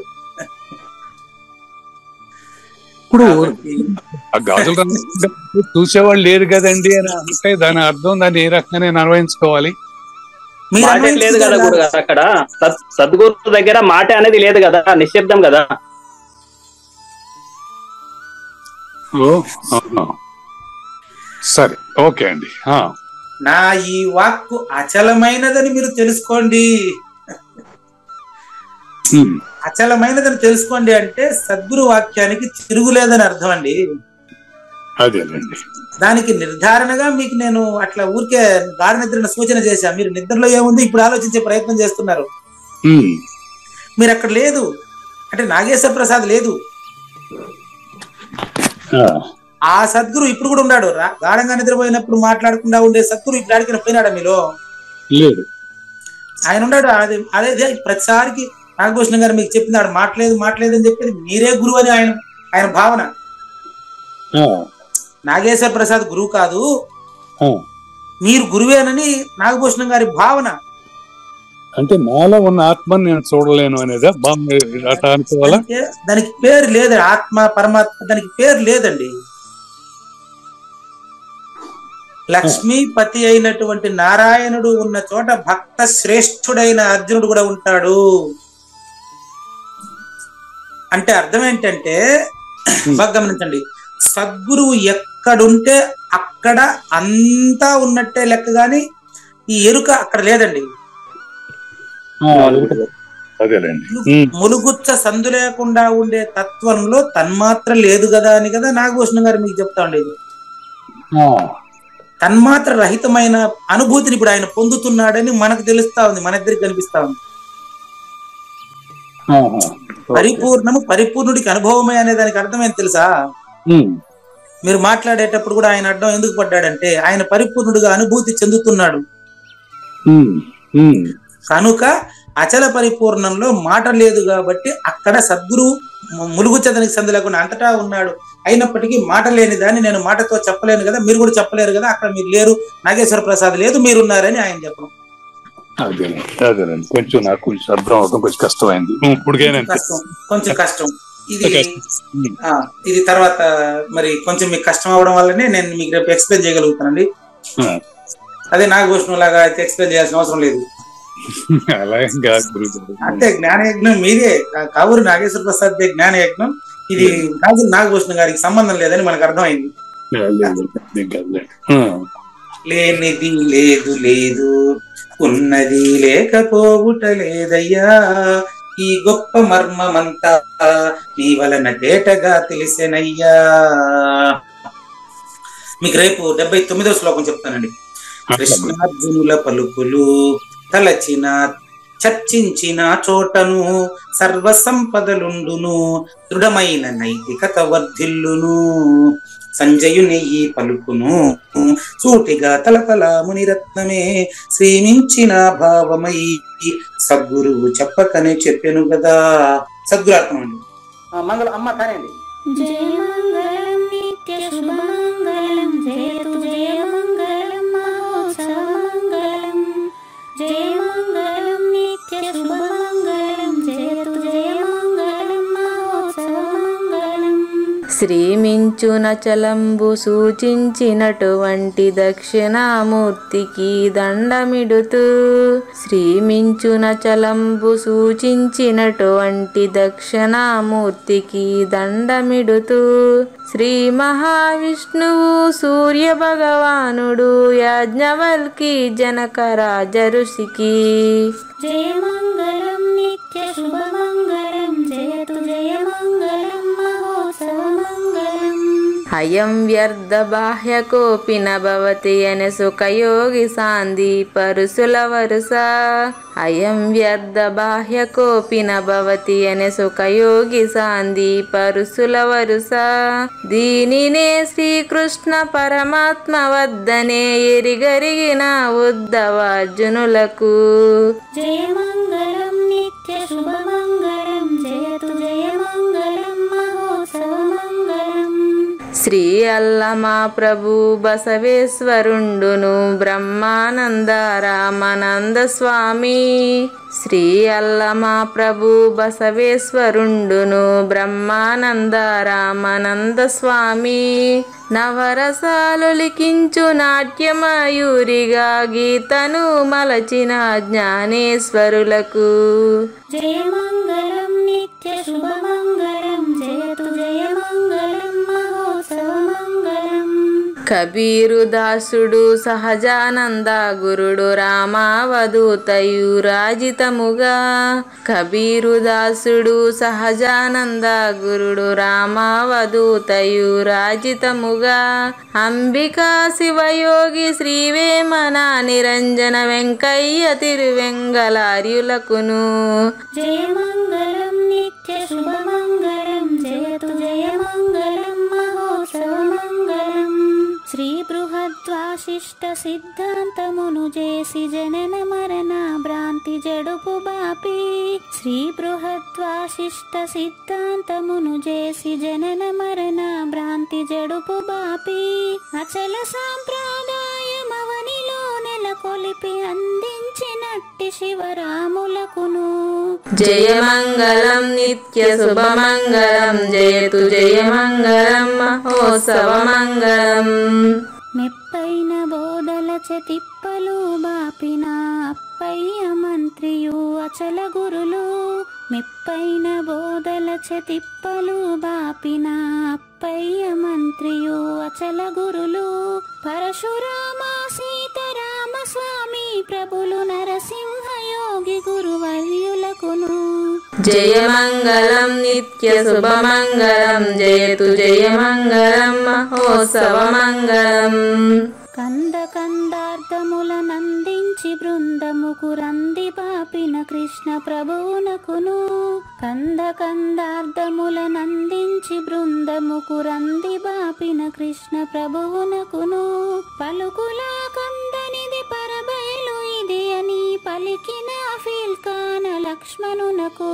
ఇప్పుడు ఆ గాజులు చూసేవాళ్ళు లేరు కదండి అని అంటే దాని అర్థం, దాన్ని ఏ రకంగా నేను అన్వయించుకోవాలి? మాట లేదు కదా గురుగారు అక్కడ, సద్గురు దగ్గర మాట అనేది లేదు కదా, నిశ్శబ్దం కదా. సరే, ఓకే అండి. నా ఈ వాక్కు అచలమైనదని మీరు తెలుసుకోండి. అచలమైనదని తెలుసుకోండి అంటే సద్గురు వాక్యానికి తిరుగులేదని అర్థం అండి. అదేనండి. దానికి నిర్ధారణగా మీకు నేను అట్లా ఊరికే గాఢ నిద్రను సూచన చేశా. మీరు నిద్రలో ఏముంది ఇప్పుడు ఆలోచించే ప్రయత్నం చేస్తున్నారు. మీరు అక్కడ లేదు అంటే నాగేశ్వర ప్రసాద్ లేదు. ఆ సద్గురు ఇప్పుడు కూడా ఉన్నాడు. గాఢంగా నిద్రపోయినప్పుడు మాట్లాడకుండా ఉండే సద్గురు ఇప్పుడు ఆడికి పోయినాడా మీలో? లేదు. ఆయన ఉన్నాడు. అదే ప్రతిసారికి నాగభూషణ గారు మీకు చెప్పింది, ఆడు మాట్లేదు అని చెప్పేది మీరే గురువు అని ఆయన భావన. నాగేశ్వర ప్రసాద్ గురువు కాదు, మీరు గురువేనని నాగభూషణం గారి భావన. అంటే నాలో ఉన్న ఆత్మని నేను చూడలేను అనేదా అనుకోవాలా? దానికి పేరు లేదు. ఆత్మ పరమాత్మ దానికి పేరు లేదండి. లక్ష్మీపతి అయినటువంటి నారాయణుడు ఉన్న చోట భక్త శ్రేష్ఠుడైన అర్జునుడు కూడా ఉంటాడు. అంటే అర్థం ఏంటంటే, బాగా గమనించండి, సద్గురువు ఎక్కడుంటే అక్కడ అంతా ఉన్నట్టే లెక్క, గాని ఈ ఎరుక అక్కడ లేదండి. ములుగుచ్చ సందు లేకుండా ఉండే తత్వంలో తన్మాత్ర లేదు కదా అని కదా నాగభూషణ గారు మీకు చెప్తా ఉండేది. తన్మాత్ర రహితమైన అనుభూతిని ఇప్పుడు ఆయన పొందుతున్నాడని మనకు తెలుస్తా ఉంది, మన ఇద్దరికి కనిపిస్తా ఉంది. పరిపూర్ణుడికి అనుభవమే అనే దానికి అర్థమేంటి తెలుసా? మీరు మాట్లాడేటప్పుడు కూడా ఆయన అడ్డం ఎందుకు పడ్డాడంటే ఆయన పరిపూర్ణుడిగా అనుభూతి చెందుతున్నాడు కనుక. అచల పరిపూర్ణంలో మాట లేదు కాబట్టి అక్కడ సద్గురు ములుగుచ్చదనికి సందు లేకుండా అంతటా ఉన్నాడు. అయినప్పటికీ మాట లేని దాన్ని నేను మాటతో చెప్పలేను కదా, మీరు కూడా చెప్పలేరు కదా. అక్కడ మీరు లేరు, నాగేశ్వర ప్రసాద్ లేదు, మీరున్నారని ఆయన చెప్పడం. అదేనండి. కొంచెం నాకు కొంచెం అర్థం అవడం కొంచెం కష్టమైంది. కొంచెం కష్టం ఇది తర్వాత మరి కొంచెం మీకు కష్టం అవడం వల్లనే నేను మీకు రేపు ఎక్స్ప్లెయిన్ చేయగలుగుతానండి. అదే నాగభూషణం లాగా అయితే ఎక్స్ప్లెయిన్ చేయాల్సిన అవసరం లేదు. అలాగే కాదు గురుగారు. అంటే జ్ఞానయజ్ఞం మీదే, కావూరి నాగేశ్వర ప్రసాద్ దే జ్ఞానయజ్ఞం, ఇది నాగభూషణం గారికి సంబంధం లేదని మనకు అర్థమైంది. లేనిది లేదు లేదు, ఉన్నది లేకపోవుట లేదయ్యా, ఈ గొప్ప మర్మమంతా నీ వలన తేటగా తెలిసెనయ్యా. మీకు రేపు 79వ శ్లోకం చెప్తానండి. కృష్ణార్జునుల పలుకులు తలచిన చర్చించిన చోటను సర్వ సంపదలుండును, దృఢమైన నైతికత వర్ధిల్లును. సంజయుని ఈ పలుకును సూటిగా తలతల మునిరత్నమే శ్రీమించిన భావమై సద్గురువు చెప్పకనే చెప్పెను కదా. సద్గురాత్మ అండి. మంగళం అమ్మ కానండి. జయమంగళం నిత్య శుభమంగళం, జయతు జయమంగళం మహోత్సవమంగళం. జయమంగళం నిత్య శుభమంగళం, జయతు జయమంగళం మహోత్సవమంగళం. శ్రీమించున చలంబు సూచించినటువంటి దక్షిణామూర్తికి దండమిడుతూ, శ్రీమించున చలంబు సూచించినటువంటి దక్షిణామూర్తికి దండమిడుతూ, శ్రీ మహావిష్ణువు సూర్య భగవానుడు యాజ్ఞవల్కి జనక రాజ ఋషికి. జయమంగళం నిత్య శుభమంగళం, జయతు జయమంగళం మహోత్సవమంగళం. అయం వ్యర్థ బాహ్య కోపిన భవతి అనే సుఖయోగి సాంది పరుసుల వరుస. అయం వ్యర్థ బాహ్య కోపిన భవతి అనే సుఖయోగి సాంది పరుసుల వరుస. దీనినే శ్రీకృష్ణ పరమాత్మ వద్దనే ఎరిగరిగిన ఉద్ధవార్జునులకు. జయమంగళం నిత్య శుభమంగళం, జయతు జయమంగళం మహోత్సవమంగళం. శ్రీ అల్లమా ప్రభు బసవేశ్వరుండును బ్రహ్మానంద రామానంద స్వామి. శ్రీ అల్లమా ప్రభు బసవేశ్వరుండును బ్రహ్మానంద రామానంద స్వామి. నవరసాలు లిఖించు నాట్యమయూరిగా గీతను మలచిన జ్ఞానేశ్వరులకు. జయమంగళం నిత్య శుభమంగళం, జయతు జయమంగళం మహోత్సవమంగళం. కబీరు దాసుడు సహజానంద గురుడు రామావధూతయు రాజితముగా. కబీరు దాసుడు సహజానంద గురుడు రామావధూతయు రాజితముగా. అంబికా శివయోగి శ్రీవేమన నిరంజన వెంకయ్య తిరువెంగళార్యులకును. జయమంగళం నిత్య శుభమంగళం, జయతు జయమంగళం మహోత్సవమంగళం. శ్రీ బృహద్వాశిష్ట సిద్ధాంతమును చేసి జనన మరణ భ్రాంతి జడుపు బాపి. శ్రీ బృహద్వాశిష్ట సిద్ధాంతమును చేసి జనన మరణ భ్రాంతి జడుపు బాపి. అచల సాంప్రదాయమవనిలో నెలకొలిపి అందించినట్టి శివరాములకును. జయమంగళం నిత్య శుభమంగళం, జయతు జయమంగళం మహోత్సవమంగళం. మెప్పైన బోధల తిప్పలు బాపిన అప్పయ్య మంత్రియు అచల గురులు. మెప్పైన బోధల తిప్పలు బాపిన అప్పయ్య మంత్రియు అచల గురులు. పరశురామ సీతారామ స్వామి ప్రభులు నరసింహ యోగి గురువర్యులకును. జయమంగళం నిత్య శుభమంగళం, జయతు జయమంగళం మహోత్సవమంగళం. కంద కందార్థముల నందించి బృందముకు రంది పాపిన కృష్ణ ప్రభువునకును. కంద కందార్థముల నందించి బృందముకు రంది బాపిన కృష్ణ ప్రభువునకును. పలుకులా కందనిది పరబయలు ఇది అని పలికిన ఫీల్కాన లక్ష్మణునకు.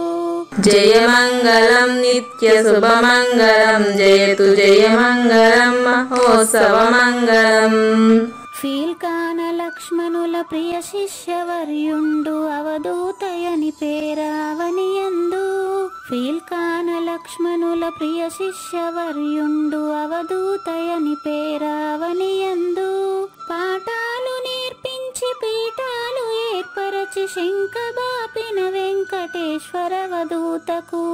జయమంగళం నిత్య శుభమంగళం, జయతు జయమంగళం మహోత్సవమంగళం. ఫీల్కాన లక్ష్మణుల ప్రియ శిష్యవర్యుండు అవధూతయని పేరావనియందు. ఫీల్కాన లక్ష్మణుల ప్రియ శిష్యవర్యుండు అవధూతయని పేరావనియందు. పాఠాలు నేర్పించి పీఠాలు ఏర్పరచి శంఖబాపిన వెంకటేశ్వర వదూతకు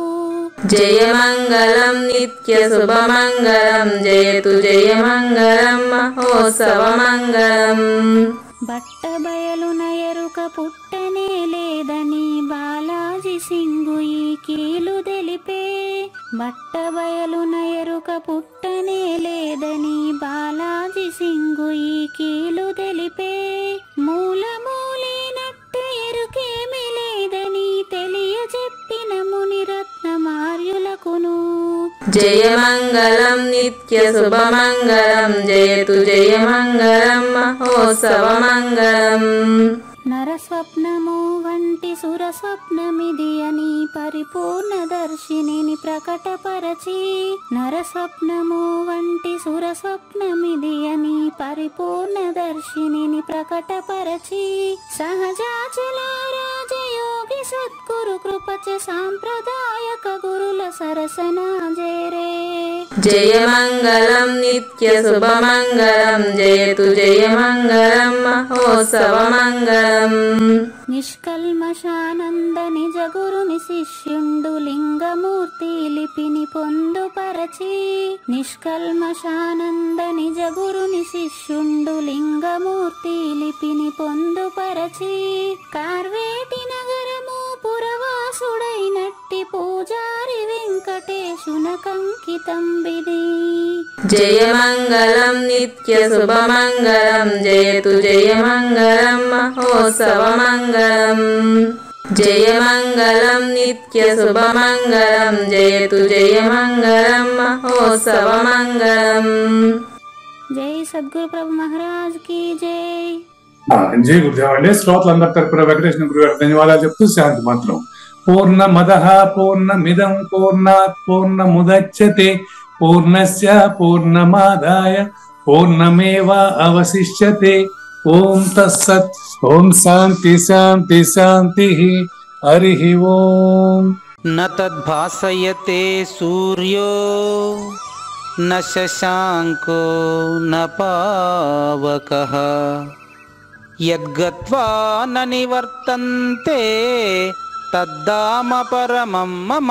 జయమంగళం నిత్య శుభమంగళం జయతు జయమంగళం మహోత్సవమంగళం. బట్టబయలున ఎరుక పుట్టనే లేదని బాలాజీ సింగు ఈ కీలు తెలిపే. బట్టబయలున ఎరుక పుట్టనే లేదని బాలాజీ సింగు ఈ కీలు తెలిపే. మూలమూలేనట్టు ఎరుకేమి లేదని తెలియజెప్పిన మునిరత్నమార్యులకును జయమంగళం నిత్య శుభమంగళం జయతు జయమంగళం మహోత్సవమంగళం. నరస్వప్నము వంటి సురస్వప్నమిది అని పరిపూర్ణ దర్శినిని ప్రకటపరచి. నరస్వప్నము వంటి సురస్వప్నమిది అని పరిపూర్ణ దర్శినిని ప్రకటపరచి. సహజాచల రాజయోగి సద్గురు కృపచ సాంప్రదాయక గురుల సరసనాజేరే. జయమంగళం నిత్య శుభమంగళం జయతు జయమంగళం మహోత్సవమంగళం. నిష్కల్మషానంద నిజ గురుని శిష్యుండు లింగమూర్తి లిపిని పొందుపరచి. నిష్కల్మషానంద నిజ గురుని శిష్యుండు లింగమూర్తి లిపిని పొందుపరచి. కార్వేటి నగరము పురవాసుడైనట్టి పూజారి వెంకటేశునకంకితం విధి. జయమంగళం నిత్య శుభమంగళం జయతు జయమంగళం మహోత్సవమంగళం. జయమంగళం నిత్య శుభమంగళం జయతు జయమంగళం మహోత్సవమంగళం. జై సద్గురు ప్రభు మహారాజ్ కి జై. జై గురుదేవ్ అండి. శ్రోతలందరి తరపున వెంకటేశ్వర గురు గారు ధన్యవాదాలు చెప్తూ శాంతి మంత్రం. పూర్ణమదః పూర్ణమిదం పూర్ణాత్ పూర్ణముదచ్యతే పూర్ణస్య పూర్ణమాదాయ పూర్ణమేవ అవశిష్యతే. ఓం తత్సత్. ఓం శాంతి శాంతి శాంతి. హరి ఓం. న తద్భాసయతే సూర్యో న శశాంకో న పావకః యద్గత్వా న నివర్తంతే తద్ధామ పరమం మమ.